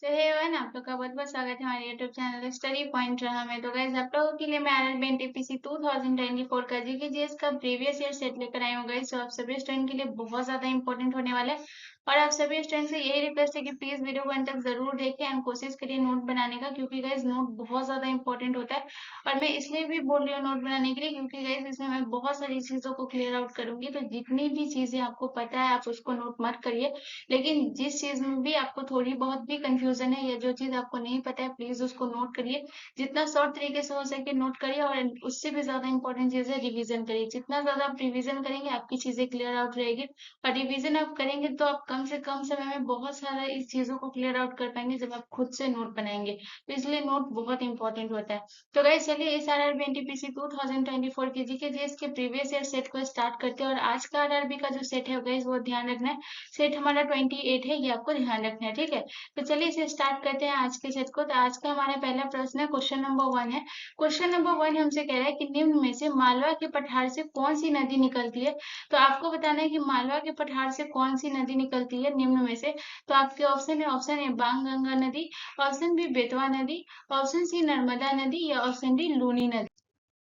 सो hey everyone, आप लोग का बहुत बहुत स्वागत है हमारे यूट्यूब चैनल स्टडी पॉइंट रहा में। तो गाइस, आप लोगों के लिए मैं आरआरबी एनटीपीसी 2024 का जीके जीएस का प्रीवियस ईयर सेट लेकर आई हूँ गाइस। तो आप सभी स्टूडेंट के लिए बहुत ज्यादा इंपॉर्टेंट होने वाला है और आप सभी स्टूडेंट से यही रिक्वेस्ट है कि प्लीज वीडियो को अंत तक जरूर देखें एंड कोशिश करिए नोट बनाने का, क्योंकि गाइस नोट बहुत ज्यादा इंपॉर्टेंट होता है। और मैं इसलिए भी बोल रही हूँ नोट बनाने के लिए, क्योंकि गाइस इसमें मैं बहुत सारी चीजों को क्लियर आउट करूंगी। तो जितनी भी चीजें आपको पता है आप उसको नोट मत करिए, लेकिन जिस चीज में भी आपको थोड़ी बहुत भी कंफ्यूजन है या जो चीज आपको नहीं पता है प्लीज उसको नोट करिए। जितना शॉर्ट तरीके से हो सके नोट करिए, और उससे भी ज्यादा इंपॉर्टेंट चीज है रिवीजन करिए। जितना ज्यादा आप रिवीजन करेंगे आपकी चीजें क्लियर आउट रहेगी, और रिवीजन आप करेंगे तो आप कम से कम समय में बहुत सारा इस चीजों को क्लियर आउट कर पाएंगे जब आप खुद से नोट बनाएंगे। तो इसलिए नोट बहुत इंपॉर्टेंट होता है। तो गाइस चलिए इस आरआरबी एनटीपीसी 2024 के जीके जीएस के प्रीवियस ईयर सेट को स्टार्ट करते हैं। और आज का आरआरबी का जो सेट है गाइस वो ध्यान रखना है, सेट हमारा 28 है, ये आपको ध्यान रखना है, ठीक है। तो चलिए इसे स्टार्ट करते हैं आज के सेट को। तो आज का हमारा पहला प्रश्न है, क्वेश्चन नंबर 1 है। क्वेश्चन नंबर 1 हमसे कह रहा है कि निम्न में से मालवा के पठार से कौन सी नदी निकलती है। तो आपको बताना है कि मालवा के पठार से कौन सी नदी निकलती है निम्न में से। तो आपके ऑप्शन है, ऑप्शन ए बांग गंगा नदी, ऑप्शन बी बेतवा नदी, ऑप्शन सी नर्मदा नदी, या ऑप्शन डी लूनी नदी।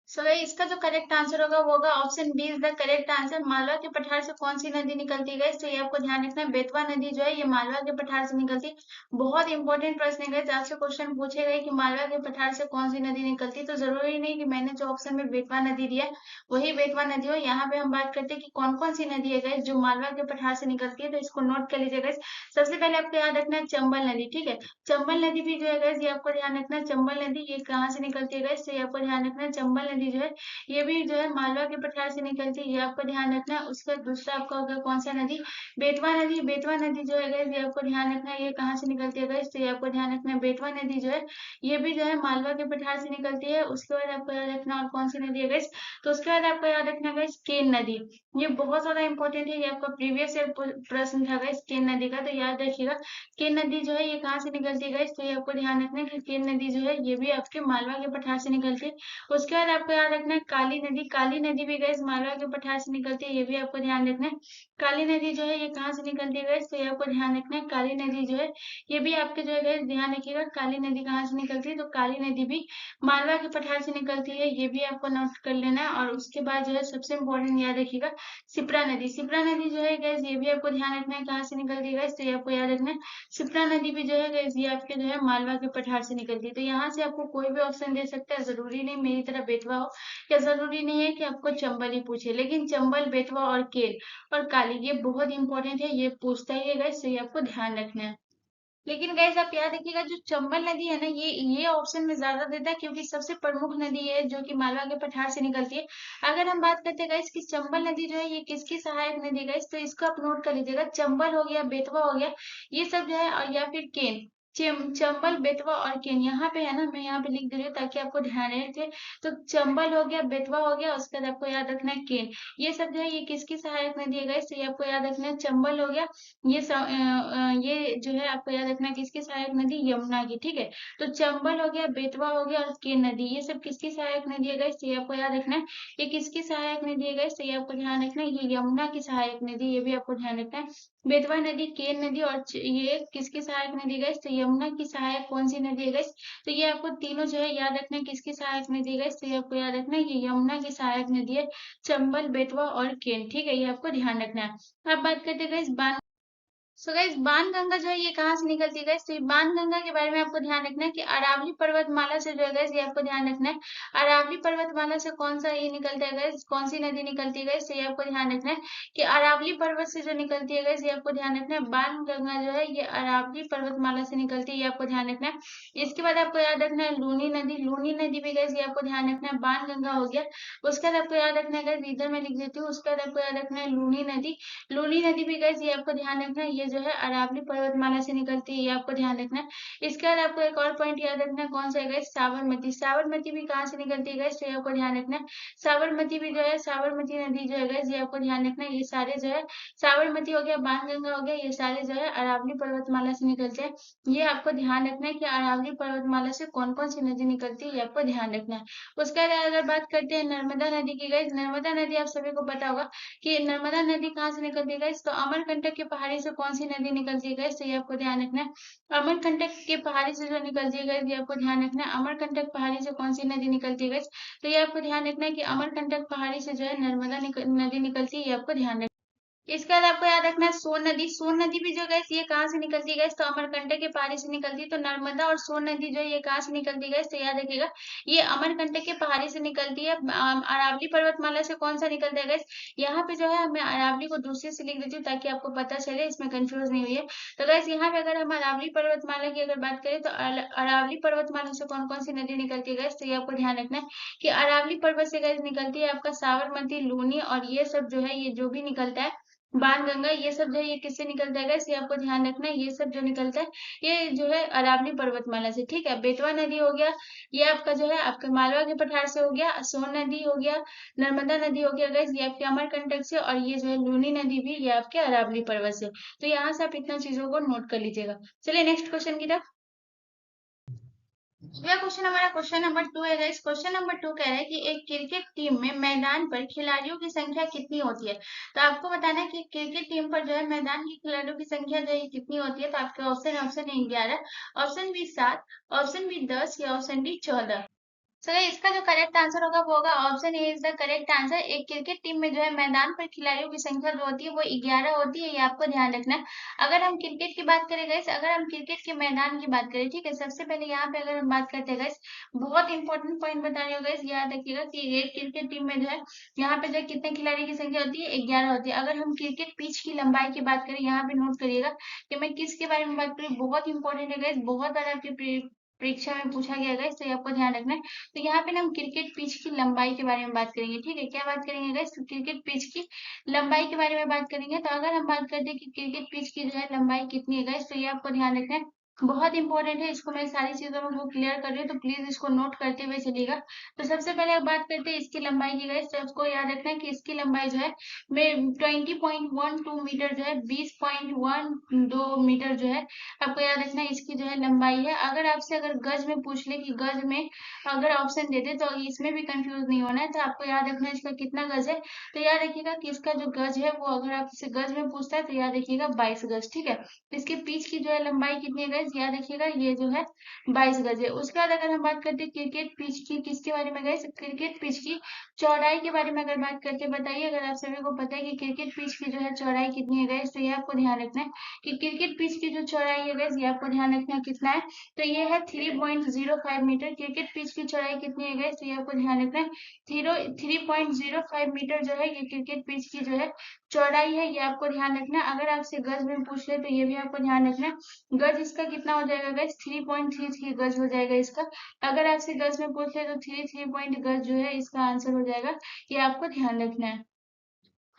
सो इसका जो करेक्ट आंसर होगा वो होगा option B is the correct answer. Malwa के पठार से कौन सी नदी निकलती है, तो ये आपको ध्यान रखना है, बेतवा नदी जो है ये मालवा के पठार से निकलती है। बहुत इंपॉर्टेंट प्रश्न है, आपसे क्वेश्चन पूछे गए कि मालवा के पठार से कौन सी नदी निकलती है, तो जरूरी नहीं कि मैंने जो ऑप्शन में बेतवा नदी दिया है वही बेतवा नदी हो। यहाँ पे हम बात करते हैं कि कौन कौन सी नदी है गाइस जो मालवा के पठार से निकलती है। तो इसको नोट कर लीजिए गाइस। सबसे पहले आपको याद रखना है चंबल नदी, ठीक है। चंबल नदी भी जो है गाइस ये आपको ध्यान रखना है, चंबल नदी ये कहाँ से निकलती है गाइस, तो ये आपको ध्यान रखना है चंबल नदी जो है ये भी जो है मालवा के पठार से निकलती है, ये आपको ध्यान रखना है। उसका दूसरा आपका होगा कौन सा नदी, बेतवा नदी। बेतवा नदी जो है गाइस ये आपको ध्यान रखना है, ये कहाँ से निकलती है गाइस, तो ये आपको ध्यान रखना है बेतवा नदी जो है ये भी जो है मालवा के पठार से निकलती है। उसके बाद आपको याद रखना और कौन सी नदी है गाइस, तो उसके बाद आपको याद रखना गाइस केन नदी। ये बहुत ज्यादा इंपॉर्टेंट है, ये आपका प्रीवियस ईयर प्रश्न था गाइस केन नदी का, तो याद रखिएगा। केन नदी जो है ये कहाँ से निकलती है गाइस, तो ये आपको ध्यान रखना है कि केन नदी जो है ये भी आपके मालवा के पठार से निकलती है। उसके बाद आपको याद रखना है काली नदी। काली नदी भी गैस मालवा के पठार से निकलती है, ये भी आपको ध्यान रखना है। काली नदी जो है ये कहाँ से निकलती है गैस, तो ये आपको ध्यान रखना है। काली नदी जो है ये भी आपके जो है गैस ध्यान रखिएगा, काली नदी कहाँ से निकलती है, तो काली नदी भी मालवा के पठार से निकलती है, ये भी आपको नोट कर लेना है। और उसके बाद जो है सबसे इम्पोर्टेंट याद रखिएगा सिप्रा नदी। सिप्रा नदी जो है गैस ये भी आपको ध्यान रखना है कहाँ से निकलती है गैस, तो ये आपको याद रखना है सिप्रा नदी भी जो है गैस ये आपके जो है मालवा के पठार से निकलती है। तो यहाँ से आपको कोई भी ऑप्शन दे सकता है, जरूरी नहीं मेरी तरह बेतवा हो, या जरूरी नहीं है कि आपको चंबल ही पूछे, लेकिन चंबल, बेतवा और केल और काली ये बहुत इंपॉर्टेंट है, ये पूछता ही है गाइस, तो ये आपको ध्यान रखना है। लेकिन गाइस आप याद रखिएगा जो चंबल नदी है ना ये ऑप्शन में ज्यादा देता है, क्योंकि सबसे प्रमुख नदी है जो कि मालवा के पठार से निकलती है। अगर हम बात करते हैं गाइस कि चंबल नदी जो है ये किसकी सहायक नदी है गाइस, तो इसको आप नोट कर लीजिएगा। चंबल हो गया, बेतवा हो गया, ये सब जो है, और या फिर केन। चंबल, बेतवा और केन यहाँ पे है ना, मैं यहाँ पे लिख दे रही हूँ ताकि आपको ध्यान रहे। तो चंबल हो गया, बेतवा हो गया, उसके बाद आपको याद रखना है केन। ये सब जो है ये किसकी सहायक नदी है गाइस, तो ये आपको याद रखना है। चंबल हो गया, ये जो है आपको याद रखना है किसकी सहायक नदी, यमुना की, ठीक है। तो चंबल हो गया, बेतवा हो गया और केन नदी, ये सब किसकी सहायक नदी है गाइस, तो ये आपको याद रखना है। ये किसकी सहायक नदी है गाइस, तो ये आपको ध्यान रखना है, ये यमुना की सहायक नदी, ये भी आपको ध्यान रखना है। बेतवा नदी, केन नदी और ये किसकी सहायक नदी है गाइस, तो यमुना की सहायक कौन सी नदी है गाइस, तो ये आपको तीनों जो है याद रखना है किसकी सहायक नदी है गाइस, तो ये आपको याद रखना है ये यमुना की सहायक नदी है। चंबल, बेतवा और केन, ठीक है, ये आपको ध्यान रखना है। अब बात करते हैं गाइस सो गाइस बाणगंगा जो है ये कहाँ से निकलती है गाइस, तो बाणगंगा के बारे में आपको ध्यान रखना है कि अरावली पर्वतमाला से जो है गाइस ये आपको ध्यान रखना है। अरावली पर्वतमाला से कौन सा ये निकलता है गाइस, कौन सी नदी निकलती है गाइस, तो ये आपको ध्यान रखना है कि अरावली पर्वत से जो निकलती है गाइस ये आपको ध्यान रखना है। बाणगंगा जो है ये अरावली पर्वतमाला से निकलती है, ये आपको ध्यान रखना है। इसके बाद आपको याद रखना है लूनी नदी। लूनी नदी भी गाइस ये आपको ध्यान रखना है। बाणगंगा हो गया, उसके बाद आपको याद रखना है गाइस, इधर मैं लिख देती हूँ, उसके बाद आपको याद रखना है लूनी नदी। लूनी नदी भी गाइस ये आपको ध्यान रखना है, ये जो है अरावली पर्वतमाला से निकलती है, ये आपको ध्यान रखना है। इसके बाद आपको एक और पॉइंट याद रखना है, कौन सा है गाइस, साबरमती। साबरमती भी कहाँ से निकलती है गाइस, तो ये आपको ध्यान रखना है। साबरमती भी जो है, साबरमती नदी जो है गाइस ये आपको ध्यान रखना है। ये सारे जो है साबरमती हो गया, बाणगंगा हो गया, ये सारे जो है अरावली पर्वतमाला से निकलते हैं। ये आपको ध्यान रखना है कि अरावली पर्वतमाला से कौन कौन सी नदी निकलती है, ये आपको ध्यान रखना है। उसके बाद अगर बात करते हैं नर्मदा नदी की गाइस, नर्मदा नदी आप सभी को पता होगा कि नर्मदा नदी कहाँ से निकलती है गाइस, तो अमरकंटक की पहाड़ी से कौन सी नदी निकलती है गाइस, तो ये आपको ध्यान रखना है। अमरकंटक के पहाड़ी से जो निकलती है गाइस, ये आपको ध्यान रखना है। अमरकंटक पहाड़ी से कौन सी नदी निकलती है गाइस, तो ये आपको ध्यान रखना है कि अमरकंटक पहाड़ी से जो है नर्मदा नदी निकलती है, ये आपको ध्यान रखना है। इसके बाद आपको याद रखना है सोन नदी। सोन नदी भी जो गैस ये कहाँ से निकलती है गैस, तो अमरकंटक के पहाड़ी से निकलती है। तो नर्मदा और सोन नदी जो है ये कहाँ से निकलती है गैस, तो याद रखिएगा ये अमरकंटक के पहाड़ी से निकलती है। अरावली पर्वतमाला से कौन सा निकलता है गैस, यहाँ पे जो है मैं अरावली को दूसरे से लिख देती हूँ ताकि आपको पता चले, इसमें कंफ्यूज नहीं हुई है। तो गैस यहाँ पे अगर हम अरावली पर्वतमाला की अगर बात करें तो अरावली पर्वतमाला से कौन कौन सी नदी निकलती है गैस, तो ये आपको ध्यान रखना है कि अरावली पर्वत से गैस निकलती है आपका साबरमती, लूनी और ये सब जो है ये जो भी निकलता है बाणगंगा, ये सब जो है ये किससे निकलता है guys? ये आपको ध्यान रखना है, ये सब जो निकलता है ये जो है अरावली पर्वतमाला से। ठीक है, बेतवा नदी हो गया, ये आपका जो है आपके मालवा के पठार से हो गया। सोन नदी हो गया, नर्मदा नदी हो गया guys, ये आपके अमरकंटक से। और ये जो है लूनी नदी भी ये आपके अरावली पर्वत से। तो यहाँ से आप इतना चीजों को नोट कर लीजिएगा। चलिए नेक्स्ट क्वेश्चन की तरफ। अगला क्वेश्चन हमारा क्वेश्चन नंबर 2 है गाइस। क्वेश्चन नंबर 2 कह रहा है कि एक क्रिकेट टीम में मैदान पर खिलाड़ियों की संख्या कितनी होती है। तो आपको बताना है कि क्रिकेट टीम पर जो है मैदान की खिलाड़ियों की संख्या जो है कितनी होती है। तो आपके ऑप्शन है 11, ऑप्शन बी 7, ऑप्शन बी 10 या ऑप्शन डी 14। सो इसका जो करेक्ट आंसर होगा वो होगा option A is the correct answer. एक क्रिकेट टीम में जो है मैदान पर खिलाड़ियों की संख्या जो होती है वो 11 होती है, ये आपको ध्यान रखना है। अगर हम क्रिकेट की बात करें गाइस, अगर हम क्रिकेट के मैदान की बात करें, ठीक है, सबसे पहले यहाँ पे अगर हम बात करते हैं गाइस, बहुत इंपॉर्टेंट पॉइंट बता रही हूँ गाइस, याद रखिएगा कि एक क्रिकेट टीम में जो है यहाँ पे जो है कितने खिलाड़ी की संख्या होती है, 11 होती है। अगर हम क्रिकेट पिच की लंबाई की बात करें, यहाँ पे नोट करिएगा कि मैं किसके बारे में बात करूँ, बहुत इंपॉर्टेंट है गाइस, बहुत बार आपकी परीक्षा में पूछा गया गाइस, तो ये आपको ध्यान रखना है। तो यहाँ पे ना हम क्रिकेट पिच की लंबाई के बारे में बात करेंगे। ठीक है, क्या बात करेंगे गाइस, तो क्रिकेट पिच की लंबाई के बारे में बात करेंगे। तो अगर हम बात करते हैं कि क्रिकेट पिच की जो है लंबाई कितनी है गाइस, तो ये आपको ध्यान रखना है, बहुत इंपॉर्टेंट है। इसको मैं सारी चीजों में वो क्लियर कर रही हूँ, तो प्लीज इसको नोट करते हुए चलिएगा। तो सबसे पहले अब बात करते हैं इसकी लंबाई की गाइस। तो आपको याद रखना है कि इसकी लंबाई जो है में 20.12 मीटर जो है, 20.12 मीटर जो है, आपको याद रखना है इसकी जो है लंबाई है। अगर आपसे अगर गज में पूछ ले कि गज में अगर ऑप्शन देते तो इसमें भी कंफ्यूज नहीं होना है। तो आपको याद रखना है इसका कितना गज है। तो याद रखिएगा कि इसका जो गज है वो अगर आपसे गज में पूछता है तो याद रखिएगा 22 गज। ठीक है, इसके पीच की जो है लंबाई कितनी है गज, याद रखिएगा ये जो है 22 गज है। उसके बाद अगर हम बात करते हैं क्रिकेट पिच की, किसके बारे में गज, क्रिकेट पिच की चौड़ाई के बारे में अगर बात करते बताइए, अगर आप सभी को पता है कि क्रिकेट पिच की जो है चौड़ाई कितनी है गज, तो ये आपको ध्यान रखना है कि क्रिकेट पिच की जो चौड़ाई है गज, ये आपको ध्यान रखना है कितना है, तो ये है 3.05 मीटर। क्रिकेट पिच की चौड़ाई कितनी है गाइस, तो ये आपको ध्यान रखना है 3.05 मीटर जो है ये क्रिकेट पिच की जो है चौड़ाई है, ये आपको ध्यान रखना है। अगर आपसे गज में पूछ ले तो ये भी आपको ध्यान रखना है। गज इसका कितना हो जाएगा गाइस, 3.33 गज हो जाएगा इसका। अगर आपसे गज में पूछ ले तो 3 पॉइंट गज जो है इसका आंसर हो जाएगा, ये आपको ध्यान रखना है।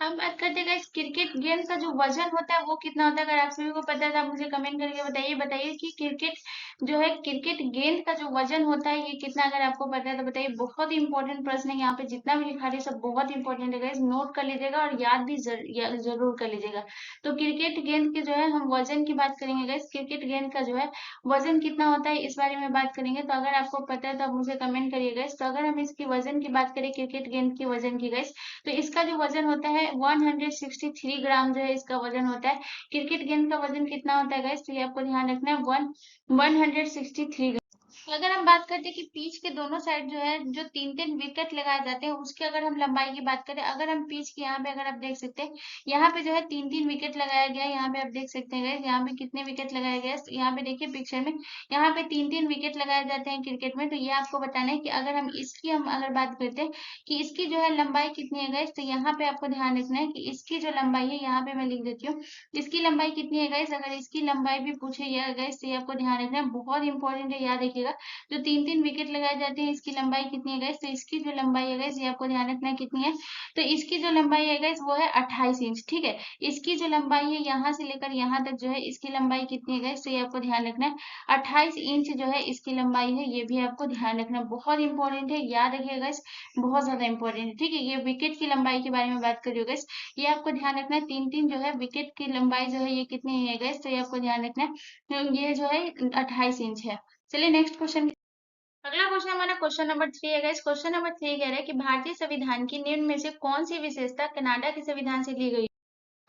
हम बात करते हैं क्रिकेट गेंद का जो वजन होता है वो कितना होता है। अगर आप सभी को पता है तो आप मुझे कमेंट करके बताइए कि क्रिकेट जो है क्रिकेट गेंद का जो वजन होता है ये कितना, अगर आपको पता है तो बताइए। बहुत ही इंपॉर्टेंट प्रश्न है, यहाँ पे जितना भी लिखा रही है सब बहुत इंपॉर्टेंट है गाइस, नोट कर लीजिएगा और याद भी जरूर कर लीजिएगा। तो क्रिकेट गेंद की जो है हम वजन की बात करेंगे गाइस, क्रिकेट गेंद का जो है वजन कितना होता है इस बारे में बात करेंगे। तो अगर आपको पता है तो आप मुझे कमेंट करिए गाइस। तो अगर हम इसकी वजन की बात करें क्रिकेट गेंद की वजन की गाइस, तो इसका जो वजन होता है 163 ग्राम जो है इसका वजन होता है। क्रिकेट गेंद का वजन कितना होता है गाइस, तो ये आपको ध्यान रखना है 163। अगर हम बात करते हैं कि पिच के दोनों साइड जो है जो 3-3 विकेट लगाए जाते हैं उसकी अगर हम लंबाई की बात करें, अगर हम पिच की यहाँ पे अगर आप देख सकते हैं यहाँ पे जो है 3-3 विकेट लगाया गया है। यहाँ पे आप देख सकते हैं यहाँ पे कितने विकेट लगाए गए, यहाँ पे देखिए पिक्चर में यहाँ पे 3-3 विकेट लगाए जाते हैं क्रिकेट में। तो ये आपको बताना है कि अगर हम इसकी हम अगर बात करते हैं कि इसकी जो है लंबाई कितनी है गाइस, तो यहाँ पे आपको ध्यान रखना है कि इसकी जो लंबाई है यहाँ पे मैं लिख देती हूँ, इसकी लंबाई कितनी है गाइस। अगर इसकी लंबाई भी पूछे गाइस तो ये आपको ध्यान रखना है, बहुत इंपॉर्टेंट है, याद रखिएगा। जो 3-3 विकेट लगाए जाते हैं इसकी लंबाई कितनी है गाइस, तो इसकी जो लंबाई है गाइस ये आपको ध्यान रखना है कितनी है, तो इसकी जो लंबाई है गाइस वो है 28 इंच। ठीक है, इसकी जो लंबाई है यहाँ से लेकर यहाँ तक जो है इसकी लंबाई कितनी है गाइस, तो ये आपको ध्यान रखना है 28 इंच जो है इसकी लंबाई है, ये भी आपको ध्यान रखना, बहुत इंपॉर्टेंट है, याद रखिएगा गाइस, बहुत ज्यादा इंपॉर्टेंट है। ठीक है, ये विकेट की लंबाई के बारे में बात करिए गाइस, ये आपको ध्यान रखना है 3-3 जो है विकेट की लंबाई जो है ये कितनी है गाइस, तो ये आपको ध्यान रखना है, ये जो है 28 इंच है। चलिए नेक्स्ट क्वेश्चन। अगला क्वेश्चन हमारा क्वेश्चन नंबर 3 है गाइस। क्वेश्चन नंबर 3 कह रहा है कि भारतीय संविधान की निम्न में से कौन सी विशेषता कनाडा के संविधान से ली गई।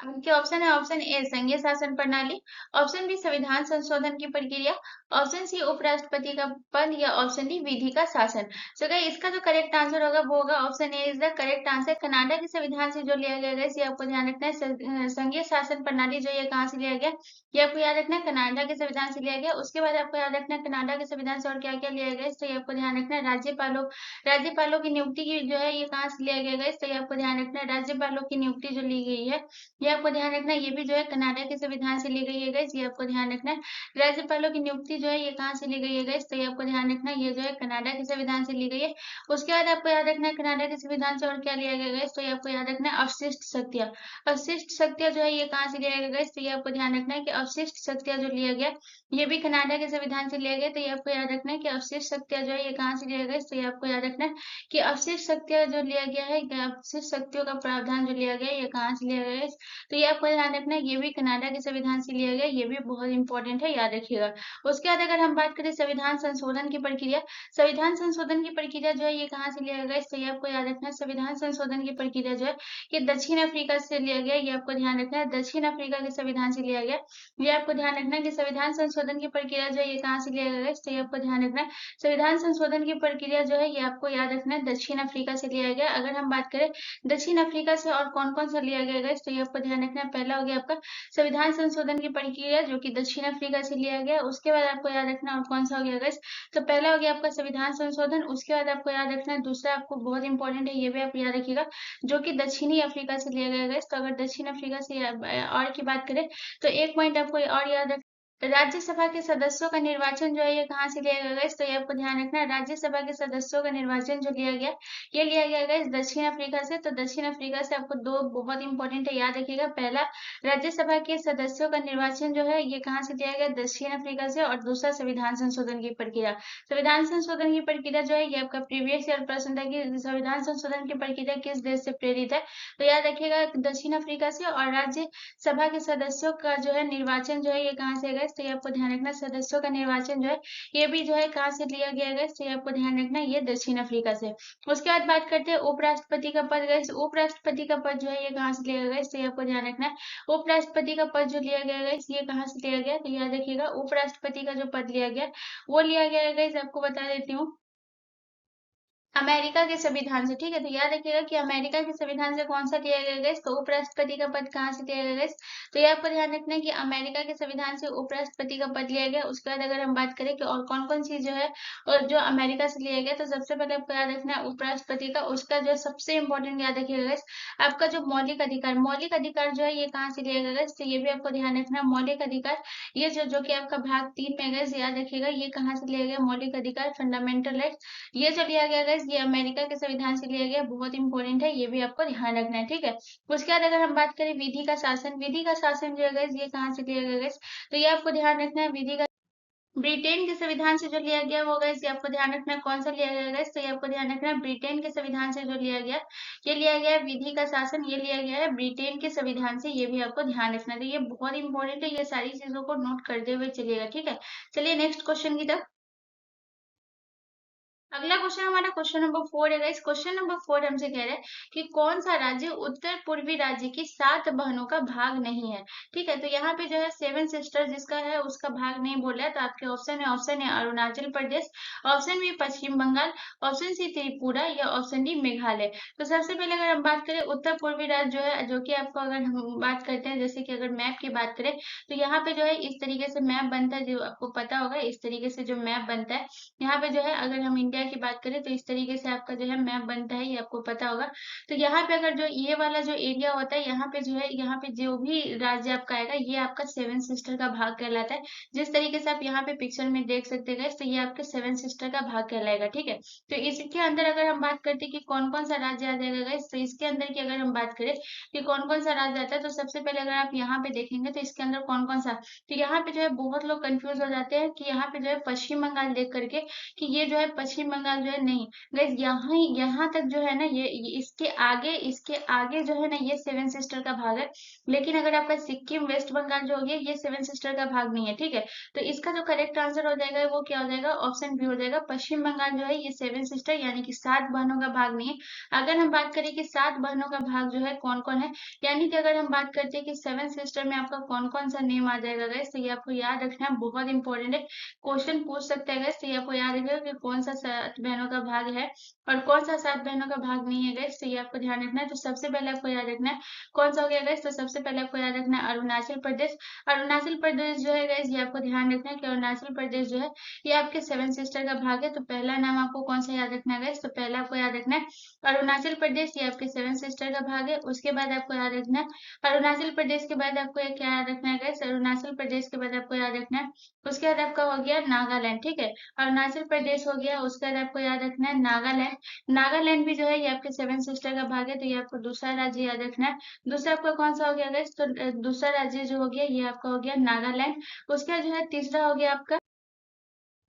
आपके ऑप्शन है ऑप्शन ए संघीय शासन प्रणाली, ऑप्शन बी संविधान संशोधन की प्रक्रिया, ऑप्शन सी उपराष्ट्रपति का पद या ऑप्शन डी विधि का शासन। सो गाइस इसका जो करेक्ट आंसर होगा वो होगा option A is the correct answer. Canada के संविधान से जो लिया गया है ये आपको ध्यान रखना है। संघीय शासन प्रणाली जो ये कहाँ से लिया गया, ये आपको याद रखना है कनाडा के संविधान से लिया गया। उसके बाद आपको याद रखना है कनाडा के संविधान से और क्या क्या लिया गया, तो ये आपको ध्यान रखना है राज्यपालों की नियुक्ति की जो है ये कहाँ से लिया गया है, तो ये आपको ध्यान रखना है राज्यपालों की नियुक्ति जो ली गई है ये आपको ध्यान रखना है, ये भी जो है कनाडा के संविधान से ली गई है गाइस, ये आपको ध्यान रखना है। राज्यपालों की नियुक्ति जो है ये कहाँ से ली गई है गाइस, तो ये आपको ध्यान रखना है, ये जो है कनाडा के संविधान से ली गई है। उसके बाद आपको याद रखना है कनाडा के संविधान से और क्या लिया गया गाइस, तो ये आपको याद रखना है अवशिष्ट शक्तियां। अवशिष्ट शक्तियां जो है ये कहाँ से लिया गया गाइस, तो ये आपको ध्यान रखना है कि अवशिष्ट शक्तियां जो लिया गया ये भी कनाडा के संविधान से लिया गया। तो ये आपको याद रखना है कि अवशिष्ट शक्तियां जो है ये कहाँ से लिया गया, तो ये आपको याद रखना है कि अवशिष्ट शक्तियां जो लिया गया है, अवशिष्ट शक्तियों का प्रावधान जो लिया गया है ये कहाँ से लिया गया है, तो ये आपको ध्यान रखना है, ये भी कनाडा के संविधान से लिया गया, ये भी बहुत इंपॉर्टेंट है, याद रखिएगा। उसके बाद अगर हम बात करें संविधान संशोधन की प्रक्रिया, संविधान संशोधन की प्रक्रिया जो है ये कहाँ से लिया गया, तो ये आपको याद रखना है संविधान संशोधन की प्रक्रिया जो है ये दक्षिण अफ्रीका से लिया गया, ये आपको ध्यान रखना है दक्षिण अफ्रीका के संविधान से लिया गया। ये आपको ध्यान रखना है कि संविधान संशोधन की प्रक्रिया जो है ये कहाँ से लिया गया, तो ये आपको ध्यान रखना है संविधान संशोधन की प्रक्रिया जो है ये आपको याद रखना है दक्षिण अफ्रीका से लिया गया। अगर हम बात करें दक्षिण अफ्रीका से और कौन कौन सा लिया गया है, तो ये आपको ध्यान रखना है, पहला हो गया आपका संविधान संशोधन की प्रक्रिया जो कि दक्षिण अफ्रीका से लिया गया। उसके बाद आपको याद रखना और कौन सा हो गया गाइस, तो पहला हो गया आपका संविधान संशोधन। उसके बाद आपको याद रखना है दूसरा आपको बहुत इंपॉर्टेंट है, ये भी आप याद रखिएगा, जो कि दक्षिणी अफ्रीका से लिया गया गाइस। तो अगर दक्षिण अफ्रीका से और की बात करें तो एक पॉइंट आपको और याद रख, राज्यसभा के सदस्यों का निर्वाचन जो है ये कहाँ से लिया गया गाइस, तो ये आपको ध्यान रखना है राज्यसभा के सदस्यों का निर्वाचन जो लिया गया ये लिया गया गाइस दक्षिण अफ्रीका से। तो दक्षिण अफ्रीका से आपको दो बहुत इंपॉर्टेंट है, याद रखिएगा, पहला राज्यसभा के सदस्यों का निर्वाचन जो है ये कहाँ से लिया गया, दक्षिण अफ्रीका से, और दूसरा संविधान संशोधन की प्रक्रिया। संविधान संशोधन की प्रक्रिया जो है ये आपका प्रीवियस ईयर प्रश्न था कि संविधान संशोधन की प्रक्रिया किस देश से प्रेरित है, तो याद रखिएगा दक्षिण अफ्रीका से। और राज्यसभा के सदस्यों का जो है निर्वाचन जो है ये कहाँ से गए, तो ये आपको ध्यान रखना सदस्यों का निर्वाचन जो है ये भी जो है कहाँ से लिया गया है, तो ये आपको ध्यान रखना ये दक्षिण अफ्रीका से। उसके बाद बात करते हैं उपराष्ट्रपति का पद गए, उपराष्ट्रपति का पद जो है ये कहाँ से लिया गया, तो ये आपको ध्यान रखना है उपराष्ट्रपति का पद जो लिया गया है ये कहाँ से लिया गया, तो याद रखिएगा उपराष्ट्रपति का जो पद लिया गया वो लिया गया है, आपको बता देती हूँ अमेरिका के संविधान से। ठीक है, तो याद रखिएगा कि अमेरिका के संविधान से कौन सा लिया गया है, तो उपराष्ट्रपति का पद कहाँ से लिया गया है, तो ये आपको ध्यान रखना है कि अमेरिका के संविधान से उपराष्ट्रपति का पद लिया गया। उसके बाद अगर हम बात करें कि और कौन कौन सी जो है और जो अमेरिका से लिया गया, तो सबसे पहले आपको याद रखना है उपराष्ट्रपति का, उसका जो सबसे इंपॉर्टेंट याद रखिएगा आपका जो मौलिक अधिकार जो है ये कहाँ से लिया गया, तो ये भी आपको ध्यान रखना है मौलिक अधिकार, ये जो कि आपका भाग 3 में है, याद रखिएगा ये कहाँ से लिया गया मौलिक अधिकार फंडामेंटल राइट, ये जो लिया गया है ये अमेरिका के संविधान से लिया गया, बहुत इंपॉर्टेंट है, ये भी आपको ध्यान रखना है। ठीक है, उसके बाद अगर हम बात करें विधि का शासन, विधि का शासन जो है ये कहाँ से लिया गया है, तो ये आपको ध्यान रखना है विधि का ब्रिटेन के संविधान से जो लिया गया होगा इसे आपको ध्यान रखना है कौन सा लिया गया है, तो ये आपको ध्यान रखना है ब्रिटेन के संविधान से जो लिया गया ये लिया गया है विधि का शासन, ये लिया गया है ब्रिटेन के संविधान से, ये भी आपको ध्यान रखना है। तो ये बहुत इंपॉर्टेंट है, ये सारी चीजों को नोट करते हुए चलिएगा। ठीक है, चलिए नेक्स्ट क्वेश्चन की तरफ। अगला क्वेश्चन हमारा क्वेश्चन नंबर 4 है गाइस। क्वेश्चन नंबर 4 हमसे कह रहे हैं कि कौन सा राज्य उत्तर पूर्वी राज्य की 7 बहनों का भाग नहीं है। ठीक है, तो यहाँ पे जो है 7 सिस्टर जिसका है उसका भाग नहीं बोला है, तो आपके ऑप्शन है अरुणाचल प्रदेश, ऑप्शन बी पश्चिम बंगाल, ऑप्शन सी त्रिपुरा या ऑप्शन डी मेघालय। तो सबसे पहले अगर हम बात करें उत्तर पूर्वी राज्य जो है, जो कि आपको अगर हम बात करते हैं जैसे कि अगर मैप की बात करें तो यहाँ पे जो है इस तरीके से मैप बनता है, जो आपको पता होगा इस तरीके से जो मैप बनता है यहाँ पे जो है अगर हम इंडिया की बात करें तो इस तरीके से आपका जो है मैप बनता है, ये आपको पता होगा। तो यहाँ पे अगर जो ये वाला जो एरिया होता है यहाँ पे जो है यहाँ पे जो भी राज्य आपका आएगा ये आपका 7 सिस्टर का भाग कहलाता है। जिस तरीके से आप यहाँ पे पिक्चर में देख सकते हैं तो ये आपके 7 सिस्टर का भाग कहलाएगा। ठीक है, तो इसके अंदर अगर हम बात करते हैं कि कौन कौन सा राज्य आ जाएगा गाइस, तो इसके अंदर की अगर हम बात करें कि कौन कौन सा राज्य आता है, तो सबसे पहले अगर आप यहाँ पे देखेंगे तो इसके अंदर कौन कौन सा, तो यहाँ पे जो है बहुत लोग कंफ्यूज हो जाते हैं कि यहाँ पे जो है पश्चिम बंगाल देख करके कि ये जो है पश्चिम बंगाल जो है नहीं। गाइस यहाँ तक जो है ना ये इसके आगे जो है ना ये सेवन सिस्टर का भाग है। लेकिन अगर आपका सिक्किम वेस्ट बंगाल जो हो गया ये सेवन सिस्टर का भाग नहीं है, ठीक है। तो इसका जो करेक्ट आंसर हो जाएगा वो क्या हो जाएगा, ऑप्शन बी हो जाएगा। पश्चिम बंगाल जो है ये सेवन सिस्टर यानी कि 7 बहनों का भाग नहीं है। अगर हम बात करें कि 7 बहनों का भाग जो है कौन कौन है, यानी कि अगर हम बात करते हैं कि सेवन सिस्टर में आपका कौन कौन सा नेम आ जाएगा गाइस, तो ये आपको याद रखना है, बहुत इंपॉर्टेंट है। क्वेश्चन पूछ सकते हैं गाइस, तो ये आपको याद रखना कि कौन सा 7 बहनों का भाग है और कौन सा 7 बहनों का भाग नहीं है गाइस, तो ये आपको ध्यान रखना है। तो सबसे पहले आपको याद रखना है कौन सा हो गया गाइस, तो सबसे पहले आपको याद रखना है अरुणाचल प्रदेश। अरुणाचल प्रदेश जो है गाइस ये आपको ध्यान रखना है कि अरुणाचल प्रदेश जो है ये आपके सेवन सिस्टर का भाग है। तो पहला नाम आपको कौन सा याद रखना है गाइस, तो पहला आपको याद रखना है अरुणाचल प्रदेश, ये आपके सेवन सिस्टर का भाग है। उसके बाद आपको याद रखना है अरुणाचल प्रदेश के बाद आपको क्या याद रखना है गाइस, अरुणाचल प्रदेश के बाद आपको याद रखना है उसके बाद आपका हो गया नागालैंड, ठीक है। अरुणाचल प्रदेश हो गया, उसके बाद आपको याद रखना है नागालैंड। नागालैंड भी जो है ये आपके सेवन सिस्टर का भाग है, तो ये आपको दूसरा राज्य याद रखना है। दूसरा आपका कौन सा हो गया गाइस, तो दूसरा राज्य जो हो गया ये आपका हो गया नागालैंड। उसके बाद जो है तीसरा हो गया आपका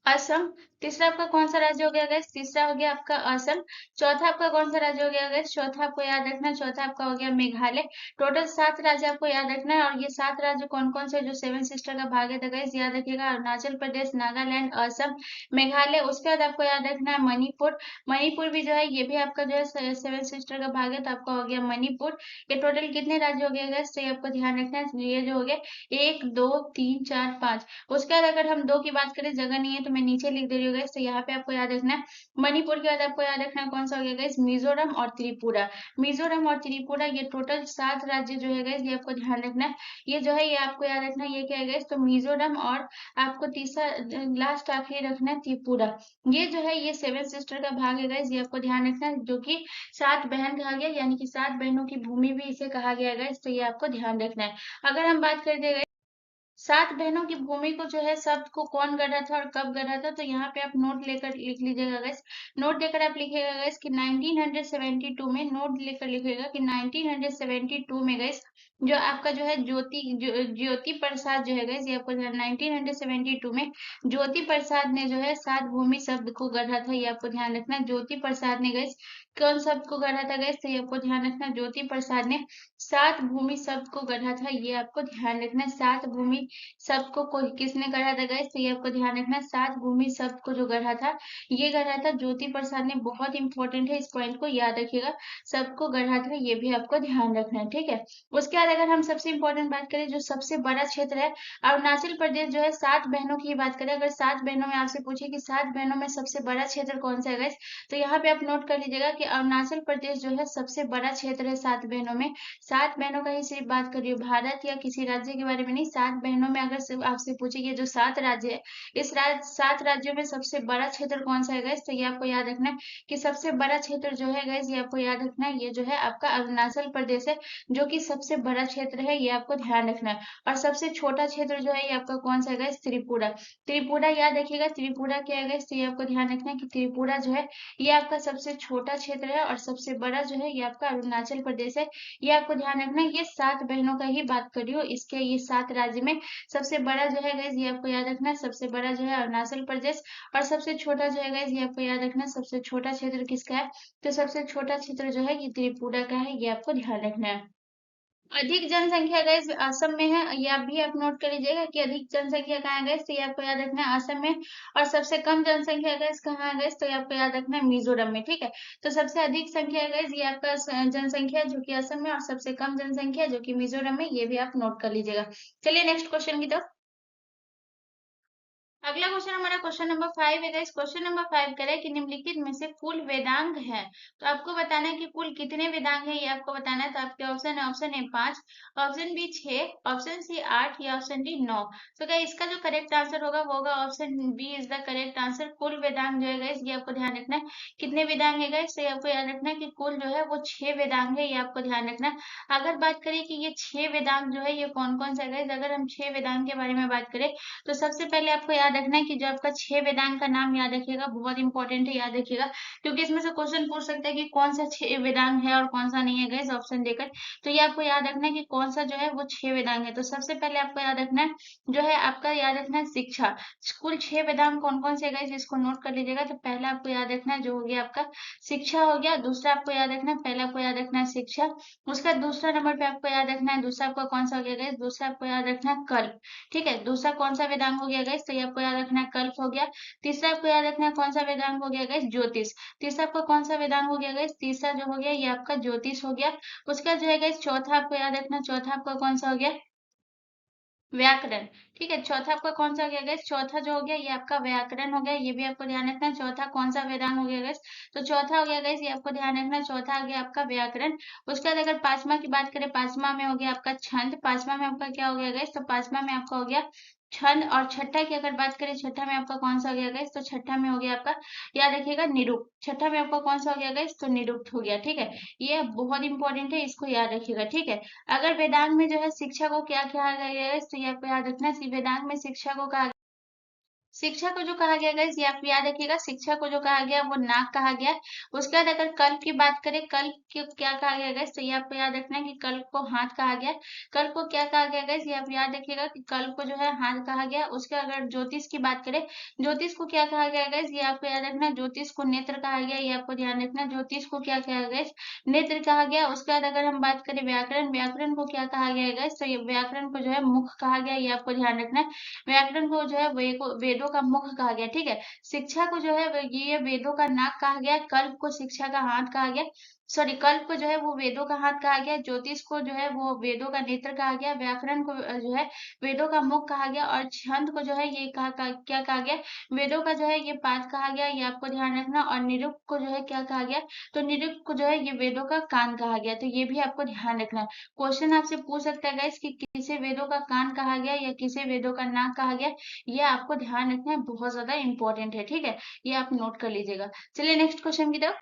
असम। तीसरा आपका कौन सा राज्य हो गया गाइस, तीसरा हो गया आपका असम। चौथा आपका कौन सा राज्य हो गया गाइस, चौथा आपको याद रखना है, चौथा आपका हो गया मेघालय। टोटल 7 राज्य आपको याद रखना है। और ये 7 राज्य कौन कौन से जो सेवन सिस्टर का भाग है, तो गाइस याद रखिएगा अरुणाचल प्रदेश, नागालैंड, असम, मेघालय। उसके बाद आपको याद रखना है मणिपुर। मणिपुर भी जो है ये भी आपका जो है सेवन सिस्टर का भाग है, तो आपका हो गया मणिपुर। ये टोटल कितने राज्य हो गए गाइस, तो ये आपको ध्यान रखना है, ये जो हो गए 1 2 3 4 5। उसके बाद अगर हम 2 की बात करें, जगह नहीं है तो मैं नीचे लिख दे रही हूँ गाइस, तो यहाँ पे आपको याद रखना है मणिपुर के बाद आपको याद रखना है कौन सा हो गया गाइस, मिजोरम और त्रिपुरा। मिजोरम और त्रिपुरा ये टोटल 7 राज्य जो है गाइस, ये आपको ध्यान रखना है। ये जो है ये आपको याद रखना है, ये क्या है गाइस, तो मिजोरम और आपको तीसरा लास्ट आखिरी रखना है त्रिपुरा। ये जो है ये सेवन सिस्टर का भाग है गाइस, ये आपको ध्यान रखना है, जो कि 7 बहन कहा गया, यानी कि 7 बहनों की भूमि भी इसे कहा गया है गाइस, तो ये आपको ध्यान रखना है। अगर हम बात करते हैं 7 बहनों की भूमि को जो है शब्द को कौन गढ़ा था और कब गढ़ा था, तो यहाँ पे आप नोट लेकर लिख लीजिएगा गाइस। नोट लेकर आप लिखिएगा गाइस कि 1972 में, नोट लेकर लिखिएगा कि 1972 में गाइस जो आपका जो है ज्योति प्रसाद जो है गाइस, ये आपको 1972 में ज्योति प्रसाद ने जो है 7 भूमि शब्द को गढ़ा था, ये आपको ध्यान रखना है। ज्योति प्रसाद ने गाइस कौन शब्द को गढ़ा था गाइस, तो ये आपको ध्यान रखना है, ज्योति प्रसाद ने 7 भूमि शब्द को गढ़ा था, ये आपको ध्यान रखना है। 7 भूमि शब्द को किसने गढ़ा था गाइस, तो ये आपको ध्यान रखना है। 7 भूमि शब्द को जो गढ़ा था ये गढ़ा था ज्योति प्रसाद ने, बहुत इंपॉर्टेंट है, इस पॉइंट को याद रखिएगा। सबको गढ़ा था ये भी आपको ध्यान रखना है, ठीक है। उसके बाद अगर हम सबसे इंपॉर्टेंट बात करें, जो सबसे बड़ा क्षेत्र है अरुणाचल प्रदेश जो है, 7 बहनों की बात करें, अगर 7 बहनों में आपसे पूछे कि 7 बहनों में सबसे बड़ा क्षेत्र कौन सा है गाइस, तो यहाँ पे आप नोट कर लीजिएगा कि अरुणाचल प्रदेश जो है सबसे बड़ा क्षेत्र है 7 बहनों में। 7 बहनों का ही सिर्फ बात कर रही हूँ, भारत या किसी राज्य के बारे में नहीं। 7 बहनों में अगर सिर्फ आपसे पूछे ये जो 7 राज्य है, इस 7 राज्यों में सबसे बड़ा क्षेत्र कौन सा है गाइस, तो ये आपको याद रखना है कि सबसे बड़ा क्षेत्र जो है गाइस, ये आपको याद रखना है, ये जो है आपका अरुणाचल प्रदेश है, जो कि सबसे बड़ा क्षेत्र है, ये आपको ध्यान रखना है। और सबसे छोटा क्षेत्र जो है ये आपका कौन सा है गाइस, त्रिपुरा। त्रिपुरा याद रखिएगा, त्रिपुरा क्या है गाइस, तो ये आपको ध्यान रखना है कि त्रिपुरा जो है ये आपका सबसे छोटा क्षेत्र है और सबसे बड़ा जो है ये आपका अरुणाचल प्रदेश है। ये आपको ध्यान रखना है। ये 7 बहनों का ही बात कर रही हूँ, इसके ये 7 राज्य में सबसे बड़ा जो है गाइस, ये आपको याद रखना है, सबसे बड़ा जो है अरुणाचल प्रदेश। और सबसे छोटा जो है गाइस, ये आपको याद रखना है, सबसे छोटा क्षेत्र किसका है, तो सबसे छोटा क्षेत्र जो है ये त्रिपुरा का है, ये आपको ध्यान रखना है। अधिक जनसंख्या गैस असम में है, ये आप भी आप नोट कर लीजिएगा कि अधिक जनसंख्या कहाँ है गैस, तो ये आपको याद रखना है असम में। और सबसे कम जनसंख्या गैस कहाँ है गैस, तो ये आपको याद रखना है मिजोरम में, ठीक है। तो सबसे अधिक संख्या गैस ये आपका जनसंख्या जो कि असम में, और सबसे कम जनसंख्या जो कि मिजोरम में, ये भी आप नोट कर लीजिएगा। चलिए नेक्स्ट क्वेश्चन की तरफ। अगला क्वेश्चन हमारा क्वेश्चन नंबर 5 है गाइस। क्वेश्चन नंबर 5 कह रहा है कि निम्नलिखित में से कुल वेदांग है, तो आपको बताना है कि कुल कितने वेदांग है, ये आपको बताना है। तो आपके ऑप्शन है, option A 5, option B 6, option C 8 या ऑप्शन डी 9। तो क्या इसका जो करेक्ट आंसर होगा वो होगा option B is the correct answer. कुल वेदांग जो है गाइस, ये आपको ध्यान रखना है। कितने वेदांग है गाइस, तो ये आपको याद रखना है कि कुल जो है वो 6 वेदांग है, ये आपको ध्यान रखना है। अगर बात करें कि ये 6 वेदांग जो है ये कौन कौन सा है गाइस, अगर हम 6 वेदांग के बारे में बात करें, तो सबसे पहले आपको याद याद रखना है कि जो आपका 6 वेदांग का नाम याद रखिएगा, बहुत इंपॉर्टेंट है, याद रखिएगा, क्योंकि इसमें से क्वेश्चन पूछ सकता है कि कौन सा 6 वेदांग है और कौन सा नहीं है गाइस, ऑप्शन देकर। तो ये आपको याद रखना है कि कौन सा जो है वो 6 वेदांग है। तो सबसे पहले आपको याद रखना है, जो है आपका याद रखना है शिक्षा। कुल 6 वेदांग कौन कौन से गाइस, इसको नोट कर लीजिएगा। तो पहला आपको याद रखना है जो हो गया आपका शिक्षा हो गया, दूसरा आपको याद रखना है, पहला आपको याद रखना है शिक्षा। उसका दूसरा नंबर पे आपको याद रखना है, दूसरा आपका कौन सा हो गया गाइस, दूसरा आपको याद रखना है कल्प। ठीक है, दूसरा कौन सा वेदांग हो गया गाइस, तो ये आपको याद रखना है कल्प हो गया। तीसरा आपको याद रखना है कौन सा वेदांग हो गया गाइस, ज्योतिष। तीसरा आपका कौन सा वेदांग हो गया गाइस, तीसरा जो हो गया ये आपका ज्योतिष हो गया। उसका जो है गाइस चौथा आपको याद रखना, चौथा आपका कौन सा हो गया, व्याकरण। ठीक है, चौथा आपका कौन सा हो गया गाइस, चौथा जो हो गया ये आपका व्याकरण हो गया, ये भी आपको ध्यान रखना है। चौथा कौन सा वेदांग हो गया गाइस, तो चौथा हो गया गाइस, ये आपको ध्यान रखना, चौथा आ गया आपका व्याकरण। उसके बाद अगर पांचवा की बात करें, पांचवा में हो गया आपका छंद। पांचवा में आपका क्या हो गया गाइस, तो पांचवा में आपका हो गया छंद। और छठा की अगर बात करें, छठा में आपका कौन सा हो गया गाइस, तो छठा में हो गया आपका, याद रखिएगा, निरुक्त। छठा में आपका कौन सा हो गया गाइस, तो निरुक्त हो गया। ठीक है, ये बहुत इंपॉर्टेंट है, इसको याद रखिएगा। ठीक है, अगर वेदांग में जो है शिक्षा को क्या कहा गया है, तो ये आपको याद रखना है, वेदांग में शिक्षा को कहा, शिक्षा को जो कहा गया गाइस, ये आप याद रखिएगा, शिक्षा को जो कहा गया वो नाक कहा गया। उसके बाद अगर कल्प की बात करें, कल्प को क्या कहा गया गाइस, तो ये आपको याद रखना है कि कल्प को हाथ कहा गया। कल्प को क्या कहा गया गाइस, ये आप याद रखिएगा कि कल्प को जो है हाथ कहा गया। उसके अगर ज्योतिष की बात करें, ज्योतिष को क्या कहा गया गाइस, ये आपको याद रखना, ज्योतिष को नेत्र कहा गया, ये आपको ध्यान रखना, ज्योतिष को क्या कहा गया, नेत्र कहा गया। उसके बाद अगर हम बात करें व्याकरण, व्याकरण को क्या कहा गया गाइस, तो ये व्याकरण को जो है मुख कहा गया, ये आपको ध्यान रखना है। व्याकरण को जो है वेदों का मुख कहा गया। ठीक है, शिक्षा को जो है ये वेदों का नाक कहा गया। कल्प को शिक्षा का हाथ कहा गया, सॉरी, कल्प को जो है वो वेदों का हाथ कहा गया। ज्योतिष को जो है वो वेदों का नेत्र कहा गया। व्याकरण को जो है वेदों का मुख कहा गया। और छंद को जो है ये क्या कहा गया, वेदों का जो है ये पाद कहा गया, ये आपको ध्यान रखना। और निरुक्त को जो है क्या कहा गया, तो निरुक्त को जो है ये वेदों का कान कहा गया। तो ये भी आपको ध्यान रखना है। क्वेश्चन आपसे पूछ सकता है गाइस कि किसे वेदों का कान कहा गया या किसे वेदों का नाक कहा गया, ये आपको ध्यान रखना है, बहुत ज्यादा इंपॉर्टेंट है। ठीक है, ये आप नोट कर लीजिएगा। चलिए नेक्स्ट क्वेश्चन की तरफ।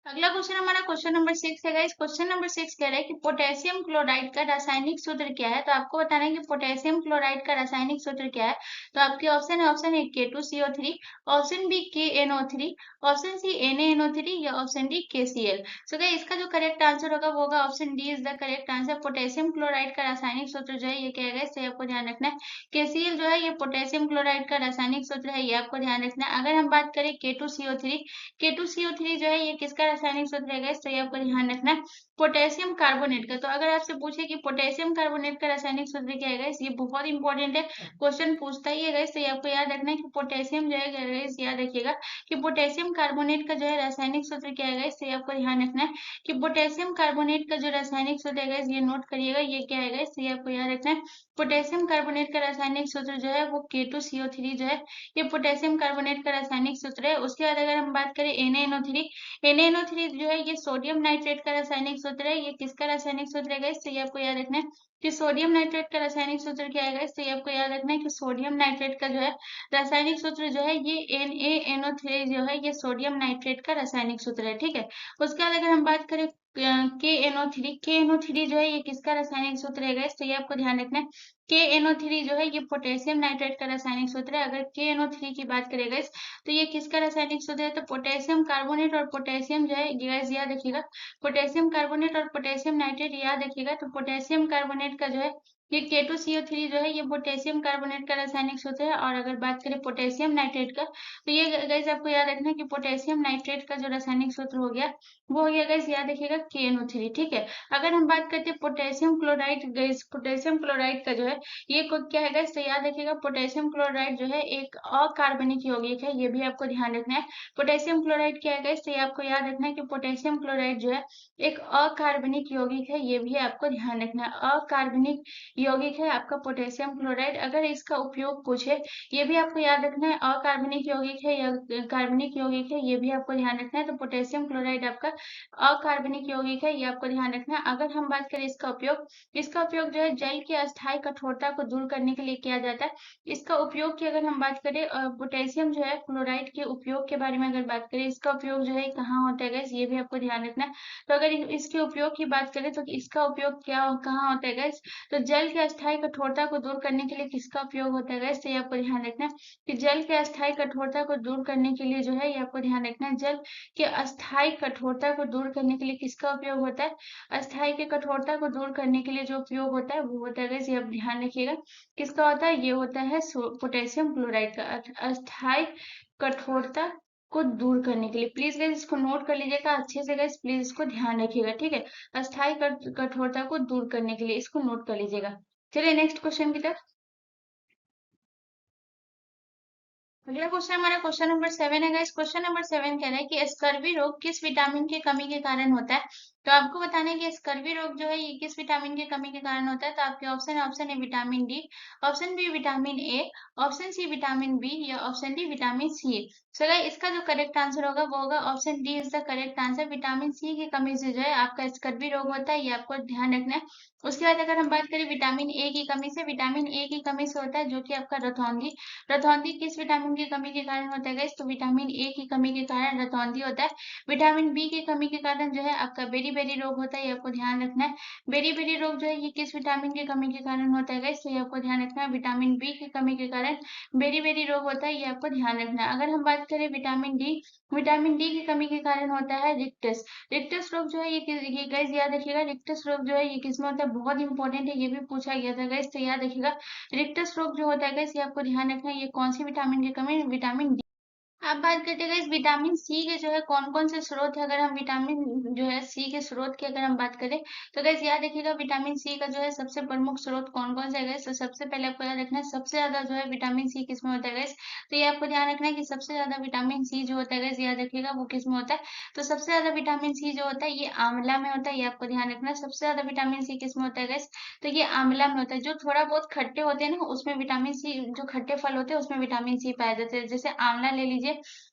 अगला क्वेश्चन हमारा क्वेश्चन नंबर 6 है गाइस। क्वेश्चन नंबर 6 कह रहा है कि पोटेशियम क्लोराइड का रासायनिक सूत्र क्या है। तो आपको बताना है कि पोटेशियम क्लोराइड का रासायनिक सूत्र क्या है। तो आपके ऑप्शन है, option A K2CO3, option B KNO3, option C NaNO3 या option D KCl। So guys इसका जो करेक्ट आंसर होगा वो होगा option D is the correct answer. Potassium chloride का रासायनिक सूत्र जो है ये क्या है, इससे आपको ध्यान रखना है। KCl जो है ये पोटेशियम क्लोराइड का रासायनिक सूत्र है, ये आपको ध्यान रखना है। अगर हम बात करें K2CO3, K2CO3 जो है ये किसका रासायनिक सूत्र है, तो ये आपको ध्यान रखना है, पोटेशियम कार्बोनेट का। तो अगर आपसे पूछे कि पोटेशियम कार्बोनेट का रासायनिक सूत्र क्या है, ये बहुत इंपॉर्टेंट है, क्वेश्चन पूछता ही है। तो ये आपको याद रखना है कि पोटेशियम जो है, याद रखिएगा कि पोटेशियम कार्बोनेट का जो है रासायनिक सूत्र क्या है, तो ये आपको ध्यान रखना है कि पोटेशियम कार्बोनेट का जो रासायनिक सूत्र है, ये नोट करिएगा, ये क्या है, तो ये आपको याद रखना है। पोटेशियम कार्बोनेट का रासायनिक सूत्र जो है वो K2CO3 जो है ये पोटेशियम कार्बोनेट का रासायनिक सूत्र है। उसके बाद अगर हम बात करें NaNO3, NaNO3 जो है ये सोडियम नाइट्रेट का रासायनिक सूत्र है, ये किसका रासायनिक सूत्र है, तो ये आपको याद रखना है कि सोडियम नाइट्रेट का रासायनिक सूत्र क्या है, तो ये आपको याद रखना है कि सोडियम नाइट्रेट का जो है रासायनिक सूत्र जो है ये NaNO3 जो है ये सोडियम नाइट्रेट का रासायनिक सूत्र है। ठीक है, उसके बाद अगर हम बात करें KNO3 जो है ये किसका रासायनिक सूत्र है, तो ये आपको ध्यान रखना है। KNO3 जो है ये पोटेशियम नाइट्रेट का रासायनिक सूत्र है। अगर KNO3 की बात करें गाइस, तो ये किसका रासायनिक सूत्र है, तो पोटेशियम कार्बोनेट और पोटेशियम जो है गाइस याद रखिएगा, पोटेशियम कार्बोनेट और पोटेशियम नाइट्रेट याद रखिएगा। तो पोटेशियम कार्बोनेट का जो है ये K2CO3 जो है ये पोटेशियम कार्बोनेट का रासायनिक सूत्र है। और अगर बात करें पोटेशियम नाइट्रेट का, तो ये गाइस आपको याद रखना है कि पोटेशियम नाइट्रेट का जो रासायनिक सूत्र हो गया वो हो गया गाइस, याद रखिएगा KNO3। ठीक है, अगर हम बात करते हैं potassium chloride guys, potassium chloride का जो है ये क्या है गाइस, तो याद रखिएगा पोटेशियम क्लोराइड जो है एक अकार्बनिक यौगिक है, ये भी आपको ध्यान रखना है। पोटेशियम क्लोराइड क्या है गाइस, तो ये आपको याद रखना है कि पोटेशियम क्लोराइड जो है एक अकार्बनिक यौगिक है, ये भी आपको ध्यान रखना है। अकार्बनिक यौगिक है आपका पोटेशियम क्लोराइड। अगर इसका उपयोग पूछे, ये भी आपको याद रखना है, अकार्बनिक यौगिक है या कार्बनिक यौगिक है, ये भी आपको ध्यान रखना है। तो पोटेशियम क्लोराइड आपका अकार्बनिक यौगिक है, ये आपको ध्यान रखना है। अगर हम बात करें इसका उपयोग, इसका उपयोग जो है जल की अस्थायी कठोरता को दूर करने के लिए किया जाता है। इसका उपयोग की अगर हम बात करें, पोटेशियम जो है क्लोराइड के उपयोग के बारे में अगर बात करें, इसका उपयोग जो है कहाँ होता है गैस, ये भी आपको ध्यान रखना है। तो अगर इसके उपयोग की बात करें तो इसका उपयोग क्या कहाँ होता है गैस, तो जल के अस्थायी कठोरता को दूर करने के लिए किसका उपयोग होता है गाइस? तो ये आपको ध्यान रखना है कि जल के अस्थायी कठोरता को दूर करने के लिए जो है, ये आपको ध्यान रखना है, जल के अस्थायी कठोरता को दूर करने के लिए किसका उपयोग होता है? अस्थायी की कठोरता को दूर करने के लिए जो उपयोग होता है वो होता है गाइस, ये आप ध्यान रखिएगा, किसका होता है? ये होता है पोटेशियम क्लोराइड का, अस्थायी कठोरता को दूर करने के लिए। प्लीज गाइस इसको नोट कर लीजिएगा अच्छे से गाइस, प्लीज इसको ध्यान रखिएगा, ठीक है। अस्थायी कठोरता को दूर करने के लिए इसको नोट कर लीजिएगा। चलिए नेक्स्ट क्वेश्चन की तरफ। अगला क्वेश्चन हमारा क्वेश्चन नंबर 7 है गाइस। क्वेश्चन नंबर 7 कह रहा है कि स्कर्वी रोग किस विटामिन की कमी के कारण होता है? तो आपको बताना है कि स्कर्वी रोग जो है ये किस विटामिन की कमी के कारण होता है। तो आपके ऑप्शन है, option A vitamin D, option B vitamin A, option C vitamin B या option D vitamin C. So guys इसका जो करेक्ट आंसर होगा वो होगा option D is the correct answer. Vitamin C की कमी से जो है आपका स्कर्वी रोग होता है, ये आपको ध्यान रखना है। उसके बाद अगर हम बात करें विटामिन ए की कमी से, विटामिन ए की कमी से होता है जो कि आपका रतौंधी। रतौंधी किस विटामिन की कमी के कारण होता है गाइस? तो विटामिन ए की कमी के कारण रतौंधी होता है। विटामिन बी की कमी के कारण जो है आपका बेरी बेरी रोग होता है, ये आपको ध्यान रखना है। बेरी बेरी रोग जो है ये किस विटामिन की कमी के कारण होता है गाइस? तो ये आपको ध्यान रखना है, विटामिन बी की कमी के कारण बेरी बेरी रोग होता है, ये आपको ध्यान रखना है। अगर हम बात करें विटामिन डी, विटामिन डी की कमी के कारण होता है रिक्टस। रिक्टस रोग जो है ये गाइस याद रखिएगा, रिक्टस रोग जो है ये किसमें होता है? बहुत इंपॉर्टेंट है, ये भी पूछा गया था गाइस, तो याद रखिएगा। रिक्टस रोग जो होता है गाइस ये आपको ध्यान रखना है, ये कौन सी विटामिन की कमी? Vitamin D. अब बात करते हैं इस विटामिन सी के जो है कौन कौन से स्रोत है। अगर हम विटामिन जो है सी के स्रोत की अगर हम बात करें तो गैस याद रखिएगा विटामिन सी का जो है सबसे प्रमुख स्रोत कौन कौन सा है गैस? तो सबसे पहले आपको याद रखना है सबसे ज्यादा जो है विटामिन सी किसमें होता है गैस? तो ये आपको ध्यान रखना है कि सबसे ज्यादा विटामिन सी जो होता है गैस याद रखिएगा वो किसमें होता है? तो सबसे ज्यादा विटामिन सी जो होता है ये आंवला में होता है, ये आपको ध्यान रखना है। सबसे ज्यादा विटामिन सी किसमें होता है गैस? तो ये आंवला में होता है। जो थोड़ा बहुत खट्टे होते हैं ना उसमें विटामिन सी, जो खट्टे फल होते हैं उसमें विटामिन सी पाया जाता है, जैसे आंवला ले लीजिए।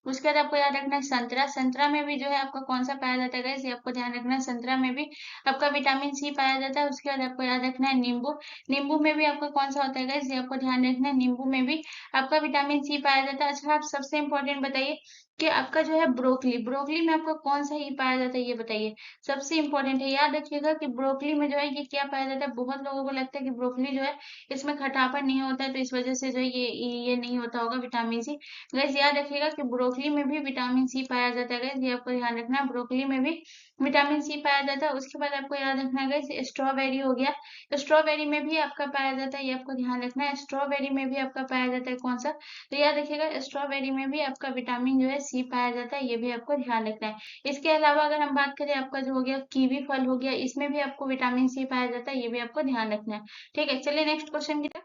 उसके बाद आपको याद रखना है संतरा, संतरा में भी जो है आपका कौन सा पाया जाता है गाइस? ये आपको ध्यान रखना है, संतरा में भी आपका विटामिन सी पाया जाता है। उसके बाद आपको याद रखना है नींबू, नींबू में भी आपका कौन सा होता है गाइस? ये आपको ध्यान रखना है, नींबू में भी आपका विटामिन सी पाया जाता है। अच्छा आप सबसे इंपॉर्टेंट बताइए कि आपका जो है ब्रोकली, ब्रोकली में आपका कौन सा ही पाया जाता है ये बताइए। सबसे इंपॉर्टेंट है, याद रखिएगा कि ब्रोकली में जो है ये क्या पाया जाता है। बहुत लोगों को लगता है कि ब्रोकली जो है इसमें खटापन नहीं होता है, तो इस वजह से जो है ये नहीं होता होगा विटामिन सी। गैस याद रखिएगा कि ब्रोकली में भी विटामिन सी पाया जाता है गैस, ये आपको ध्यान रखना है, ब्रोकली में भी विटामिन सी पाया जाता है। उसके बाद आपको याद रखना है गैस स्ट्रॉबेरी हो गया, स्ट्रॉबेरी में भी आपका पाया जाता है, ये आपको ध्यान रखना है। स्ट्रॉबेरी में भी आपका पाया जाता है कौन सा? तो याद रखिएगा स्ट्रॉबेरी में भी आपका विटामिन जो है सी पाया जाता है, ये भी आपको ध्यान रखना है। इसके अलावा अगर हम बात करें आपका जो हो गया कीवी फल हो गया, इसमें भी आपको विटामिन सी पाया जाता है, ये भी आपको ध्यान रखना है। ठीक है, चलिए नेक्स्ट क्वेश्चन की तरफ।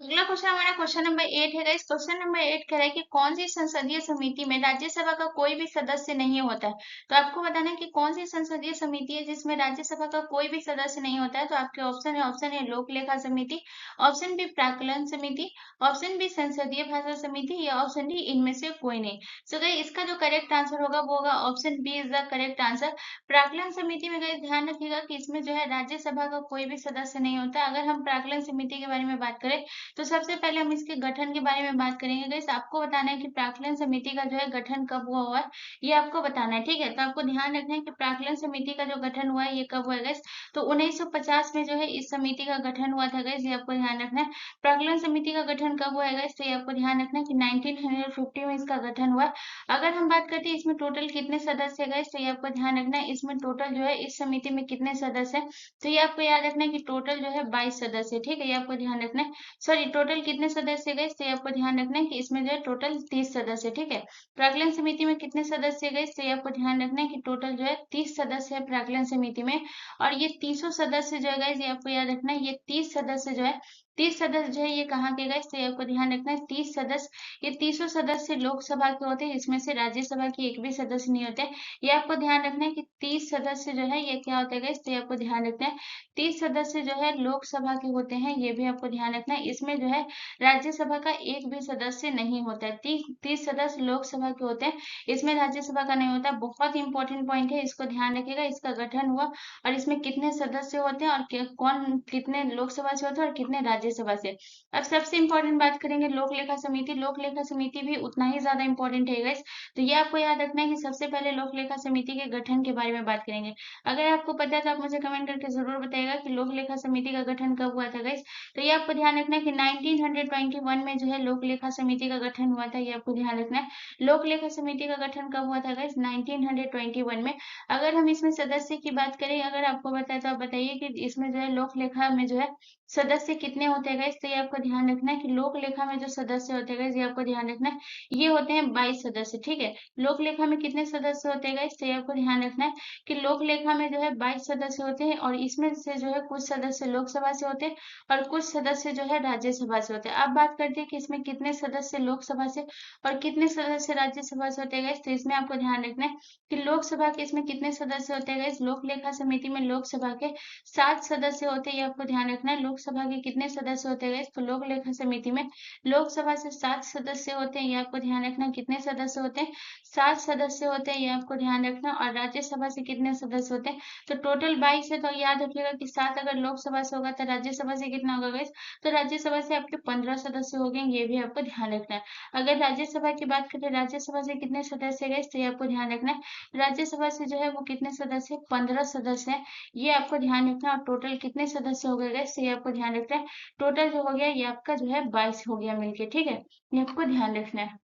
अगला क्वेश्चन हमारा क्वेश्चन नंबर 8 है गाइस। क्वेश्चन नंबर 8 कह रहा है कि कौन सी संसदीय समिति में राज्यसभा का कोई भी सदस्य नहीं होता है। तो आपको बताना है कि कौन सी संसदीय समिति है जिसमें राज्यसभा का कोई भी सदस्य नहीं होता है। तो आपके ऑप्शन है, ऑप्शन ए लोक लेखा समिति, ऑप्शन बी प्राक्कलन समिति, ऑप्शन बी संसदीय भाषा समिति या ऑप्शन डी इनमें से कोई नहीं। सो गाइस इसका जो करेक्ट आंसर होगा वो होगा option B is the correct answer. प्राक्कलन समिति में गाइस ध्यान रखिएगा कि इसमें जो है राज्यसभा का कोई भी सदस्य नहीं होता। अगर हम प्राक्कलन समिति के बारे में बात करें तो सबसे पहले हम इसके गठन के बारे में बात करेंगे गाइस। आपको बताना है कि प्राक्कलन समिति का जो है गठन कब हुआ है, ये आपको बताना है, ठीक है। तो आपको ध्यान रखना है कि प्राक्कलन समिति का जो गठन हुआ है ये कब हुआ है गाइस? तो 1950 में जो है इस समिति का गठन हुआ था गाइस, ये आपको ध्यान रखना है। प्राक्कलन समिति का गठन कब हुआ है गाइस? तो ये आपको ध्यान रखना है कि 1950 में इसका गठन हुआ है। अगर हम बात करते हैं इसमें टोटल कितने सदस्य है गाइस, तो ये आपको ध्यान रखना है इसमें टोटल जो है इस समिति में कितने सदस्य है। तो ये आपको याद रखना है कि टोटल जो है 22 सदस्य, ठीक है, ये आपको ध्यान रखना है। सॉरी टोटल कितने सदस्य गए, तो आपको ध्यान रखना है कि इसमें जो है टोटल 30 सदस्य, ठीक है। प्राक्कलन समिति में कितने सदस्य गए, तो आपको ध्यान रखना है कि टोटल जो है 30 सदस्य है प्राक्कलन समिति में। और ये 30 सदस्य जो है गाइस, ये आपको याद रखना है, ये 30 सदस्य जो है 30 सदस्य जो है ये कहाँ के गए, तो आपको ध्यान रखना है 30 सदस्य, ये 30 सदस्य लोकसभा के होते हैं, इसमें से राज्यसभा के एक भी सदस्य नहीं होते। ये आपको ध्यान रखना है कि 30 सदस्य जो है ये क्या होते हैं, तो आपको ध्यान रखना है 30 सदस्य जो है लोकसभा के होते हैं, ये भी आपको ध्यान रखना है। इसमें जो है राज्यसभा का एक भी सदस्य नहीं होता है। 30 सदस्य लोकसभा के होते हैं, इसमें राज्यसभा का नहीं होता। बहुत इंपॉर्टेंट पॉइंट है, इसको ध्यान रखिएगा। इसका गठन हुआ और इसमें कितने सदस्य होते हैं और कौन कितने लोकसभा से होते हैं और कितने राज्यसभा राज्यसभा से। अब सबसे इंपॉर्टेंट बात करेंगे लोक लेखा समिति। लोक लेखा समिति भी उतना ही ज्यादा इंपॉर्टेंट है गाइस। तो ये आपको याद रखना है कि सबसे पहले लोक लेखा समिति के गठन के बारे में बात करेंगे। अगर आपको पता है तो आप मुझे कमेंट करके जरूर बताइएगा कि लोक लेखा समिति का गठन कब हुआ था गाइस। तो ये आपको ध्यान रखना है कि 1921 में जो है लोक लेखा समिति का गठन हुआ था। ये आपको ध्यान रखना है। लोक लेखा समिति का गठन कब हुआ था गाइस? 1921 में। अगर हम इसमें सदस्य की बात करें, अगर आपको बताए तो आप बताइए कि इसमें जो है लोक लेखा में जो है सदस्य कितने होते हैं गाइस? तो ये आपको ध्यान रखना है कि लोक लेखा में जो सदस्य होते हैं गाइस, ये आपको ध्यान रखना है, ये होते हैं 22 सदस्य। ठीक है, लोक लेखा में कितने सदस्य होते हैं गाइस? तो ये आपको ध्यान रखना है कि लोक लेखा में जो है 22 सदस्य होते हैं और इसमें से जो है कुछ सदस्य लोकसभा से होते हैं और कुछ सदस्य जो है राज्यसभा से होते हैं। अब बात करते हैं कि इसमें कितने सदस्य लोकसभा से और कितने सदस्य राज्यसभा से होते हैं गाइस। तो इसमें आपको ध्यान रखना है कि लोकसभा के इसमें कितने सदस्य होते हैं गाइस। लोक लेखा समिति में लोकसभा के 7 सदस्य होते हैं। ये आपको ध्यान रखना है। लोकसभा के कितने सदस्य होते हैं गाइस? तो लोक लेखा समिति में लोकसभा से 7 सदस्य होते हैं। ये आपको ध्यान रखना। कितने सदस्य होते हैं? 7 सदस्य होते हैं। ये आपको ध्यान रखना। और राज्यसभा से कितने सदस्य होते हैं? तो टोटल 22 है। तो याद रखिएगा कि 7 अगर लोकसभा से होगा तो राज्यसभा से कितना होगा गाइस? तो राज्यसभा से आपके 15 सदस्य हो गए। ये भी आपको ध्यान रखना है। अगर राज्यसभा की बात करें, राज्यसभा से कितने सदस्य है गाइस? तो ये आपको ध्यान रखना है। राज्यसभा से जो है वो कितने सदस्य? 15 सदस्य है। ये आपको ध्यान रखना। और टोटल कितने सदस्य हो गए गाइस? तो ये आपको ध्यान रखना है। टोटल जो हो गया ये आपका जो है 22 हो गया मिलके। ठीक है, ये आपको ध्यान रखना है।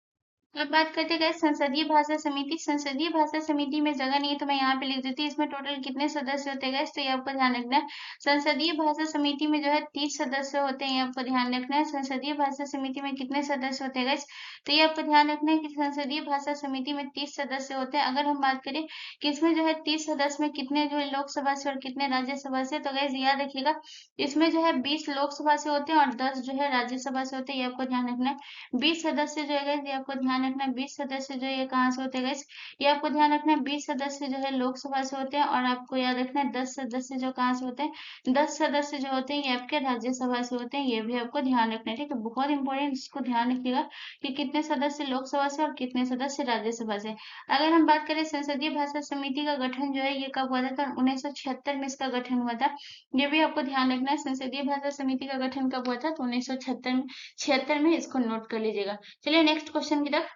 अब बात करते हैं संसदीय भाषा समिति। संसदीय भाषा समिति में जगह नहीं है तो मैं यहाँ पे लिख देती हूँ। इसमें टोटल कितने सदस्य होते हैं तो ये आपको ध्यान रखना है। संसदीय भाषा समिति में जो है 30 सदस्य होते हैं। ये आपको ध्यान रखना है। संसदीय भाषा समिति में कितने सदस्य होते हैं तो ये आपको ध्यान रखना है कि संसदीय भाषा समिति में 30 सदस्य होते हैं। अगर हम बात करें कि इसमें जो है 30 सदस्य में कितने जो है लोकसभा से और कितने राज्यसभा से, तो गैस याद रखिएगा इसमें जो है 20 लोकसभा से होते हैं और 10 जो है राज्यसभा से होते हैं। ये आपको ध्यान रखना है। 20 सदस्य जो है गाइस, ये आपको ध्यान रखना है। 20 सदस्य जो है ये कहाँ से होते हैं गाइस? ये आपको ध्यान रखना है। 20 सदस्य जो है लोकसभा से होते हैं और आपको याद रखना है 10 सदस्य जो कहाँ से होते हैं? 10 सदस्य जो होते हैं ये आपके राज्यसभा से होते हैं। ये भी आपको ध्यान रखना है। ठीक है, बहुत इंपॉर्टेंट, इसको ध्यान रखिएगा कि कितने सदस्य लोकसभा से और कितने सदस्य राज्यसभा से। अगर हम बात करें संसदीय भाषा समिति का गठन जो है ये कब हुआ था? तो 1976 में इसका गठन हुआ था। ये भी आपको ध्यान रखना है। संसदीय भाषा समिति का गठन कब हुआ था? तो 1976 में इसको नोट कर लीजिएगा। चलिए नेक्स्ट क्वेश्चन की तरफ।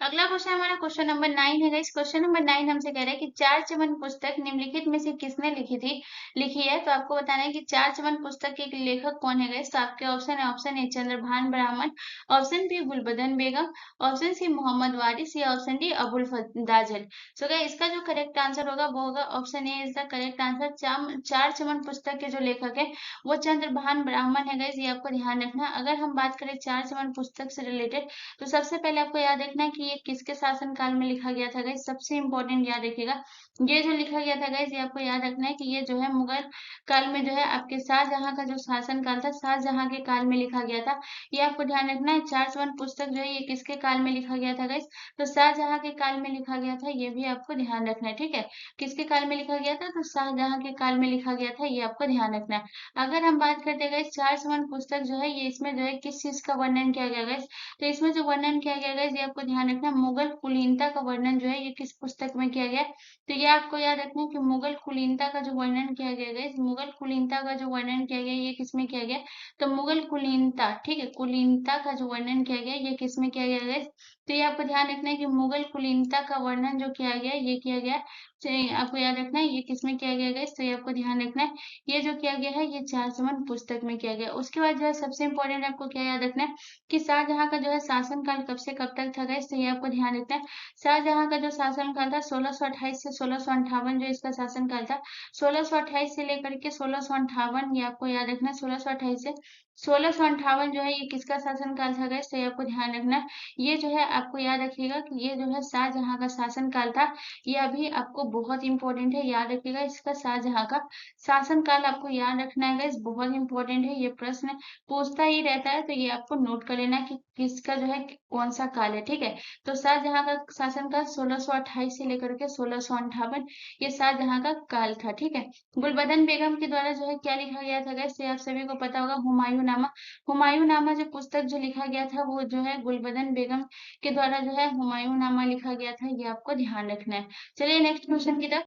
अगला क्वेश्चन हमारा क्वेश्चन नंबर 9 है गाइस। क्वेश्चन नंबर 9 हमसे कह रहा है कि चार चमन पुस्तक निम्नलिखित में से किसने लिखी है। तो आपको बताना है कि चार चमन पुस्तक के लेखक कौन है गाइस। तो आपके ऑप्शन है, ऑप्शन ए चंद्रभान ब्राह्मण, ऑप्शन बी गुलबदन बेगम, ऑप्शन सी मोहम्मद वारिस या ऑप्शन डी अबुल दाजल। सो गाइस इसका जो करेक्ट आंसर होगा वो होगा option A is the correct answer. चार चमन पुस्तक के जो लेखक है वो चंद्रभान ब्राह्मण है गाइस। ये आपको ध्यान रखना। अगर हम बात करें चार चमन पुस्तक से रिलेटेड, तो सबसे पहले आपको याद रखना है कि ये किसके शासनकाल में लिखा गया था गाइस। सबसे इंपॉर्टेंट याद रखिएगा, ये जो लिखा गया था गाइस, ये आपको याद रखना है कि ये जो है मुगल काल में जो है आपके शाहजहां का जो शासनकाल था, शाहजहां के काल में लिखा गया था। ये आपको ध्यान रखना है। चार चवन पुस्तक जो है ये किसके काल में लिखा गया था गाइस? तो शाहजहां के काल में लिखा गया था। ये भी आपको ध्यान रखना है। ठीक है, किसके काल में लिखा गया था? तो शाहजहां के काल में लिखा गया था। ये आपको ध्यान रखना है। अगर हम बात करते हैं गाइस चार चवन पुस्तक जो है ये इसमें जो है किस चीज का वर्णन किया गया गाइस? तो इसमें जो वर्णन किया गया है ये आपको ध्यान रखना। मुगल कुलीनता का वर्णन जो है ये किस पुस्तक में किया गया है? तो ये आपको याद रखना है कि मुगल कुलीनता का जो वर्णन किया गया है, मुगल कुलीनता का जो वर्णन किया गया है ये किसमें किया गया है? तो मुगल कुलीनता, ठीक है, कुलीनता का जो वर्णन किया गया है ये किसमें किया गया है? तो ये आपको ध्यान रखना है कि मुगल कुलीनता का वर्णन जो किया गया है ये किया गया है, तो आपको याद रखना है ये किसमें किया गया है। तो ये आपको ध्यान रखना है, ये जो किया गया है ये चार चमन पुस्तक में किया गया। उसके बाद जो है सबसे इंपॉर्टेंट आपको क्या याद रखना है कि शाहजहां का जो है शासनकाल कब से कब तक था गाइस। तो ये आपको ध्यान रखना है। शाहजहां का जो शासनकाल था 1628 से 1658 जो इसका शासनकाल था, 1628 से लेकर के 1658, ये आपको याद रखना है। 1628 से 1658 जो है ये किसका शासनकाल था गाइस। तो ये आपको ध्यान रखना है। ये जो है आपको याद रखिएगा कि ये जो है शाहजहां का शासनकाल था। ये अभी आपको बहुत इंपॉर्टेंट है, याद रखिएगा इसका शाहजहां का शासनकाल आपको याद रखना है गाइस, बहुत इंपॉर्टेंट है। ये प्रश्न पूछता ही रहता है, तो ये आपको नोट कर लेना कि किसका जो है कौन सा काल है। ठीक है, तो शाहजहां का शासनकाल 1628 से लेकर के 1658, ये शाहजहां का काल था। ठीक है, गुलबदन बेगम के द्वारा जो है क्या लिखा गया था गैस, आप सभी को पता होगा, हुमायूं नामा। हुमायूं नामा जो पुस्तक जो लिखा गया था वो जो है गुलबदन बेगम के द्वारा जो है हुमायूं नामा लिखा गया था। ये आपको ध्यान रखना है। चलिए नेक्स्ट क्वेश्चन की तरफ।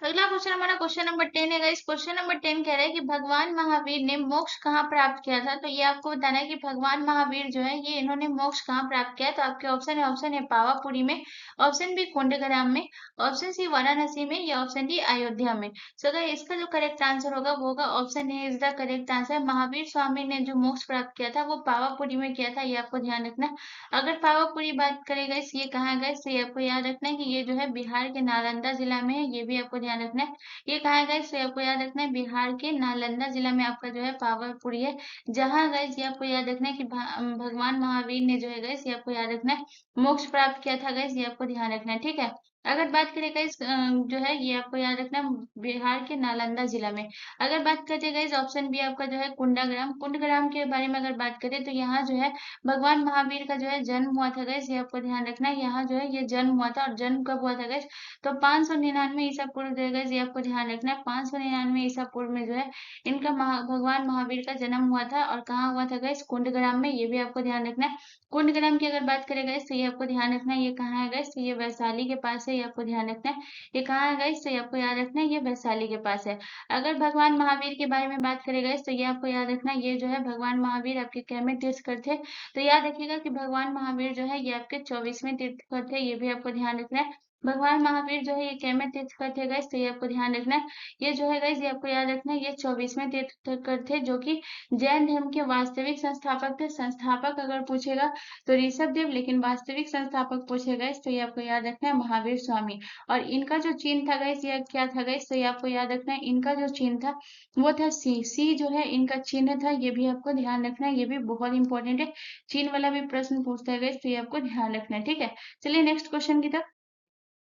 अगला क्वेश्चन हमारा क्वेश्चन नंबर 10 है गाइस। क्वेश्चन नंबर 10 कह रहा है कि भगवान महावीर ने मोक्ष कहाँ प्राप्त किया था। तो ये आपको बताना है कि भगवान महावीर जो है ये इन्होंने मोक्ष कहाँ प्राप्त किया है। तो आपके ऑप्शन है पावापुरी में, ऑप्शन बी कुंडग्राम में, ऑप्शन सी वाराणसी में, या ऑप्शन डी अयोध्या में। सो गाइस इसका जो करेक्ट आंसर होगा वो होगा option A is the correct answer. Mahavir Swami ने जो मोक्ष प्राप्त किया था वो पावापुरी में किया था, ये आपको ध्यान रखना है। अगर पावापुरी बात करें गाइस ये कहाँ है गाइस, तो ये आपको याद रखना है कि ये जो है बिहार के नालंदा जिला में है, ये भी आपको ध्यान रखना है। ये कहाँ है गाइस, तो आपको याद रखना है बिहार के नालंदा जिला में आपका जो है पावापुरी है। जहाँ गाइस ये आपको याद रखना है कि भगवान महावीर ने जो है गाइस ये आपको याद रखना है मोक्ष प्राप्त किया था गाइस, ये आपको ध्यान रखना है। ठीक है, अगर बात करें गाइस जो है ये आपको याद रखना है बिहार के नालंदा जिला में। अगर बात करते गाइस ऑप्शन बी आपका जो है कुंडाग्राम, कुंडग्राम के बारे में अगर बात करें तो यहाँ जो है भगवान महावीर का जो है जन्म हुआ था गाइस, ये आपको ध्यान रखना है। यहाँ जो है ये जन्म हुआ था, और जन्म कब हुआ था गाइस, तो 599 ईसा पूर्व जो है गाइस ये आपको ध्यान रखना है। 599 ईसा पूर्व में जो है इनका भगवान महावीर का जन्म हुआ था, और कहाँ हुआ था गाइस, कुंडग्राम में, ये भी आपको ध्यान रखना है। कुंडग्राम की अगर बात करें गाइस तो ये आपको ध्यान रखना है ये कहाँ है गाइस, तो ये वैशाली के पास है, ये आपको ध्यान रखना है। ये कहाँ है गाइस, तो ये आपको याद रखना है ये वैशाली के पास है। अगर भगवान महावीर के बारे में बात करें गाइस तो ये आपको याद रखना है ये जो है भगवान महावीर आपके कैमे तीर्थकर थे। तो याद रखिएगा कि भगवान महावीर जो है ये आपके 24वें तीर्थकर थे, ये भी आपको ध्यान रखना है। भगवान महावीर जो है ये कैमे तीर्थकर थे गाइस, तो ये आपको ध्यान रखना है। ये जो है गाइस ये आपको याद रखना है ये 24वें तीर्थकर थे, जो कि जैन धर्म के वास्तविक संस्थापक थे। संस्थापक अगर पूछेगा तो ऋषभ देव, लेकिन वास्तविक संस्थापक पूछेगा गाइस तो ये आपको याद रखना है महावीर स्वामी। और इनका जो चिन्ह था गाइस ये क्या था गाइस, तो ये आपको याद रखना है इनका जो चिन्ह था वो था सी। सी जो है इनका चिन्ह था, ये भी आपको ध्यान रखना है, ये भी बहुत इंपॉर्टेंट है। चिन्ह वाला भी प्रश्न पूछता है गाइस, तो ये आपको ध्यान रखना है। ठीक है, चलिए नेक्स्ट क्वेश्चन की तरफ।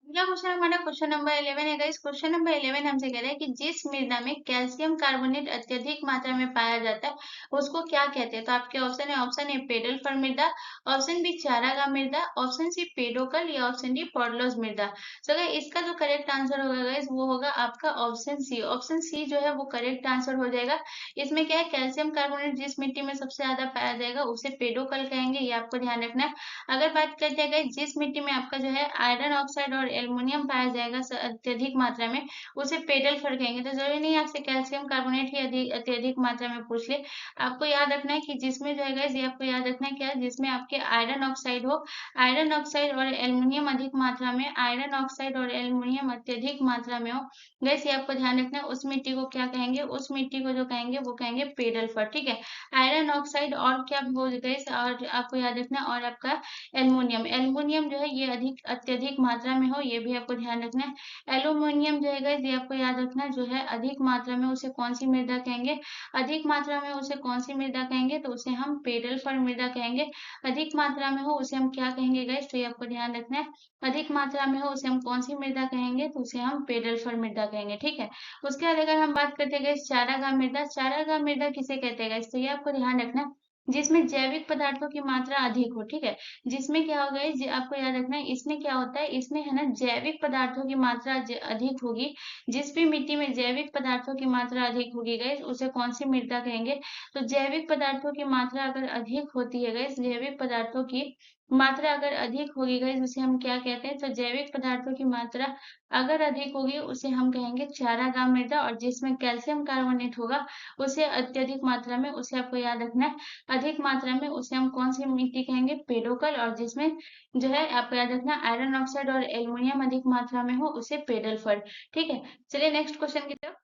अगला क्वेश्चन हमारा क्वेश्चन नंबर 11 है गाइस। क्वेश्चन नंबर 11 हमसे कह रहा है कि जिस मृदा में कैल्शियम कार्बोनेट अत्यधिक मात्रा में पाया जाता है उसको क्या कहते हैं। तो आपके ऑप्शन है, ऑप्शन ए पेडल फर मृदा, ऑप्शन बी चारागाह मृदा, ऑप्शन सी पेडोकल, या ऑप्शन डी पॉडलोस मृदा। तो गाइस इसका जो करेक्ट आंसर होगा गाइस वो होगा आपका ऑप्शन सी। ऑप्शन सी जो है वो करेक्ट आंसर हो जाएगा। इसमें क्या है, कैल्शियम कार्बोनेट जिस मिट्टी में सबसे ज्यादा पाया जाएगा उसे पेडोकल कहेंगे, ये आपको ध्यान रखना है। अगर बात करते हैं गाइस जिस मिट्टी में आपका जो है आयरन ऑक्साइड और एल्युमिनियम पाया जाएगा अत्यधिक मात्रा में, उसे पेडल फर कहेंगे। तो जरूरी नहीं आपसे कैल्शियम कार्बोनेट ही अत्यधिक मात्रा में पूछ ले। आपको याद रखना है कि जिसमें जो है गाइस ये आपको याद रखना है क्या है, जिसमें आपके आयरन ऑक्साइड हो, आयरन ऑक्साइड और एल्युमिनियम अधिक मात्रा में, आयरन ऑक्साइड और एल्युमिनियम अत्यधिक मात्रा में हो गैस, ये आपको ध्यान रखना है। उस मिट्टी को क्या कहेंगे, उस मिट्टी को जो कहेंगे वो कहेंगे पेडल फर। ठीक है, आयरन ऑक्साइड और क्या हो गैस, और आपको याद रखना है, और आपका एल्युमिनियम, एल्युमिनियम जो है ये अधिक अत्यधिक मात्रा में हो, ये भी आपको ध्यान रखना है। एल्युमिनियम जो है गाइस ये आपको याद रखना है जो है अधिक मात्रा में, उसे कौन सी मृदा कहेंगे, अधिक मात्रा में उसे कौन सी मृदा कहेंगे, तो उसे हम पेडल फर मृदा कहेंगे। अधिक मात्रा में हो उसे हम क्या कहेंगे गाइस, तो ये आपको ध्यान रखना है। अधिक मात्रा में हो उसे हम कौन सी मृदा कहेंगे, तो उसे हम पेडल फर मृदा कहेंगे। ठीक है, उसके बाद अगर हम बात करते हैं गाइस चारागाह मृदा, चारागाह मृदा किसे कहते हैं गाइस, तो ये आपको ध्यान रखना है जिसमें जैविक पदार्थों की मात्रा अधिक हो। ठीक है, जिसमें क्या होगा आपको याद रखना है, इसमें क्या होता है, इसमें है ना जैविक पदार्थों की मात्रा अधिक होगी। जिस भी मिट्टी में जैविक पदार्थों की मात्रा अधिक होगी गैस उसे कौन सी मृदा कहेंगे। तो जैविक पदार्थों की मात्रा अगर अधिक होती है गैस, जैविक पदार्थों की मात्रा अगर अधिक होगी गैस उसे हम क्या कहते हैं, तो जैविक पदार्थों की मात्रा अगर अधिक होगी उसे हम कहेंगे चारागाह मृदा। और जिसमें कैल्शियम कार्बोनेट होगा उसे अत्यधिक मात्रा में, उसे आपको याद रखना है अधिक मात्रा में, उसे हम कौन सी मिट्टी कहेंगे, पेडोकल। और जिसमें जो है आपको याद रखना आयरन ऑक्साइड और एल्युमिनियम अधिक मात्रा में हो उसे पेडल फर। ठीक है, चलिए नेक्स्ट क्वेश्चन की तरफ।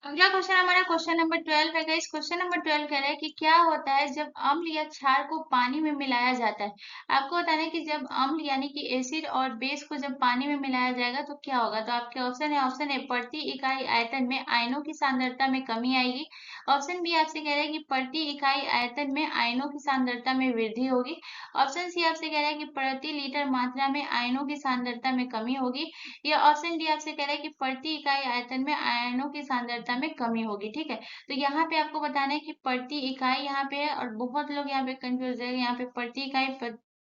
अगला क्वेश्चन हमारा क्वेश्चन नंबर 12 है गाइस। क्वेश्चन नंबर 12 कह रहा है कि क्या होता है जब अम्ल या क्षार को पानी में मिलाया जाता है। आपको बताना है कि जब अम्ल यानी कि एसिड और बेस को जब पानी में मिलाया जाएगा तो क्या होगा। तो आपके ऑप्शन है, ऑप्शन ए प्रति इकाई आयतन में आयनों की सांद्रता में कमी आएगी, ऑप्शन बी आपसे कह रहा है कि प्रति इकाई आयतन में आयनों की सांद्रता में वृद्धि होगी, ऑप्शन सी आपसे कह रहा है कि प्रति लीटर मात्रा में आयनों की सांद्रता में कमी होगी, या ऑप्शन डी आपसे कह रहा है कि प्रति इकाई आयतन में आयनों की सांद्रता में कमी होगी। ठीक है, तो यहाँ पे आपको बताना है कि प्रति इकाई यहाँ पे है, और बहुत लोग यहाँ पे कंफ्यूज है, यहाँ पे प्रति इकाई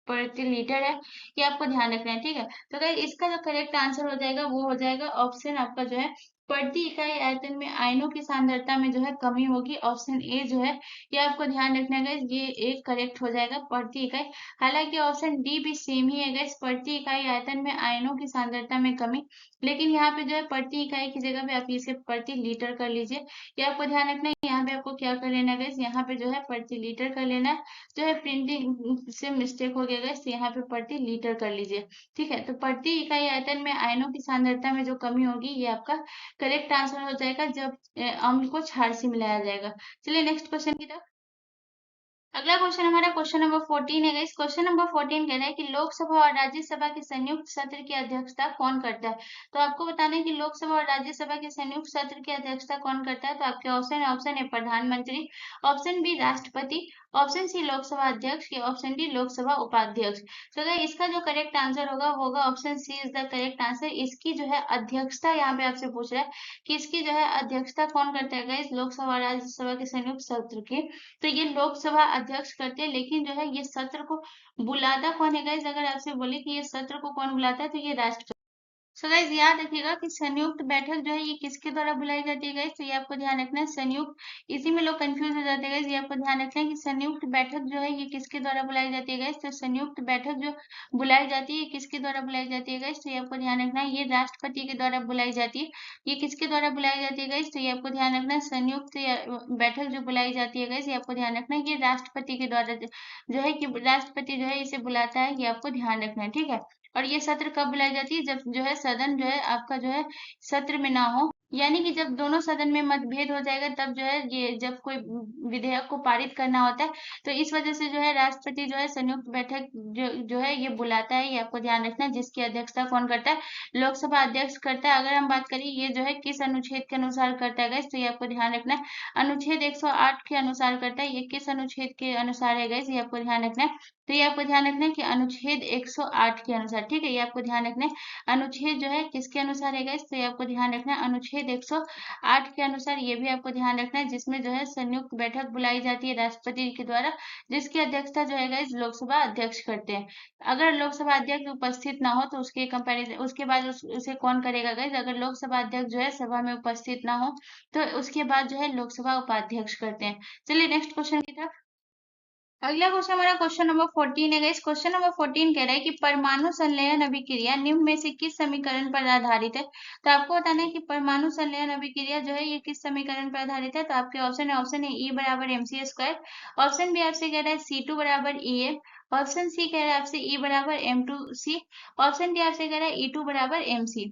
प्रति लीटर है, ये आपको ध्यान रखना है। ठीक है, तो अगर इसका जो करेक्ट आंसर हो जाएगा वो हो जाएगा ऑप्शन आपका जो है प्रति इकाई आयतन में आयनों की सांद्रता में जो है कमी होगी। ऑप्शन ए जो है ये आपको ध्यान रखना है गाइस, ये एक करेक्ट हो जाएगा प्रति इकाई। हालांकि ऑप्शन डी भी सेम ही है गाइस, प्रति इकाई आयतन में आयनों की सांद्रता में कमी, लेकिन यहाँ पे जो है प्रति इकाई की जगह पे आप इसे प्रति लीटर कर लीजिए। ये आपको ध्यान रखना है, यहाँ पे आपको क्या कर लेना है गाइस, यहाँ पे जो है प्रति लीटर कर लेना है। जो है प्रिंटिंग से मिस्टेक हो गया गाइस, यहाँ पे प्रति लीटर कर लीजिए। ठीक है, तो प्रति इकाई आयतन में आयनों की सांद्रता में जो कमी होगी ये आपका करेक्ट आंसर हो जाएगा जब अम्ल को क्षार से मिलाया जाएगा। चलिए नेक्स्ट क्वेश्चन की तरफ। अगला क्वेश्चन हमारा क्वेश्चन नंबर 14 है गाइस। क्वेश्चन नंबर 14 कह रहा है कि लोकसभा और राज्यसभा के संयुक्त सत्र की अध्यक्षता कौन करता है। तो आपको बताना है कि लोकसभा और राज्यसभा के संयुक्त सत्र की अध्यक्षता कौन करता है। तो आपके ऑप्शन है, ऑप्शन ए प्रधानमंत्री, ऑप्शन बी राष्ट्रपति, ऑप्शन सी लोकसभा अध्यक्ष, या ऑप्शन डी लोकसभा उपाध्यक्ष। तो गाइस इसका जो करेक्ट आंसर होगा वो होगा option C is the correct answer. इसकी जो है अध्यक्षता यहाँ पे आपसे पूछ रहा है कि इसकी जो है अध्यक्षता कौन करता है गाइस, लोकसभा और राज्यसभा के संयुक्त सत्र की। तो ये लोकसभा अध्यक्ष करते हैं, लेकिन जो है ये सत्र को बुलाता कौन है गाइस, अगर आपसे बोले कि ये सत्र को कौन बुलाता है तो ये राष्ट्रपति। सो गाइस याद रखिएगा कि संयुक्त बैठक जो है ये किसके द्वारा बुलाई जाती है गाइस, तो ये आपको ध्यान रखना है संयुक्त, इसी में लोग कंफ्यूज हो जाते हैं गाइस। ये आपको ध्यान रखना है कि संयुक्त बैठक जो है ये किसके द्वारा बुलाई जाती है गाइस, तो संयुक्त बैठक जो बुलाई जाती है किसके द्वारा बुलाई जाती है गाइस, तो ये आपको ध्यान रखना है ये राष्ट्रपति के द्वारा बुलाई जाती है। ये किसके द्वारा बुलाई जाती है गाइस, तो ये आपको ध्यान रखना है संयुक्त बैठक जो बुलाई जाती है गाइस, ये आपको ध्यान रखना है ये राष्ट्रपति के द्वारा जो है कि राष्ट्रपति जो है इसे बुलाता है, ये आपको ध्यान रखना है। ठीक है, और ये सत्र कब बुलाई जाती है, जब जो है सदन जो है आपका जो है सत्र में ना हो, यानी कि जब दोनों सदन में मतभेद हो जाएगा तब जो है ये जब कोई विधेयक को पारित करना होता है, तो इस वजह से जो है राष्ट्रपति जो है संयुक्त बैठक जो है ये बुलाता है। ये आपको ध्यान रखना है, जिसकी अध्यक्षता कौन करता है, लोकसभा अध्यक्ष करता है। अगर हम बात करें ये जो है किस अनुच्छेद के अनुसार करता है गाइस, तो ये आपको ध्यान रखना है अनुच्छेद 108 के अनुसार करता है। ये किस अनुच्छेद के अनुसार है गाइस, ये आपको ध्यान रखना है। तो ये आपको ध्यान रखना है कि अनुच्छेद 108 के अनुसार। ठीक है, ये आपको ध्यान रखना है अनुच्छेद जो है किसके अनुसार है गाइस, तो ये आपको ध्यान रखना है अनुच्छेद 108 के अनुसार। ये भी आपको ध्यान रखना है, जिसमें जो है संयुक्त बैठक बुलाई जाती है राष्ट्रपति के द्वारा, जिसकी अध्यक्षता जो है गाइस लोकसभा अध्यक्ष करते हैं। अगर लोकसभा अध्यक्ष उपस्थित ना हो तो उसके कंपैरिजन उसके बाद उसे कौन करेगा गाइस, अगर लोकसभा अध्यक्ष जो है सभा में उपस्थित ना हो तो उसके बाद जो है लोकसभा उपाध्यक्ष करते हैं। चलिए नेक्स्ट क्वेश्चन की तरफ। अगला क्वेश्चन हमारा क्वेश्चन नंबर 14 है गाइस। क्वेश्चन नंबर 14 कह रहा है कि परमाणु संलयन अभिक्रिया निम्न में से किस समीकरण पर आधारित है। तो आपको बताना है कि परमाणु संलयन अभिक्रिया जो है ये किस समीकरण पर आधारित है। तो आपके ऑप्शन है, ऑप्शन ए ई बराबर M C square, option B आपसे कह रहा है C2 बराबर ई एम, ऑप्शन सी कह रहा है आपसे ई बराबर M2C, ऑप्शन डी आपसे कह रहा है E2 बराबर MC।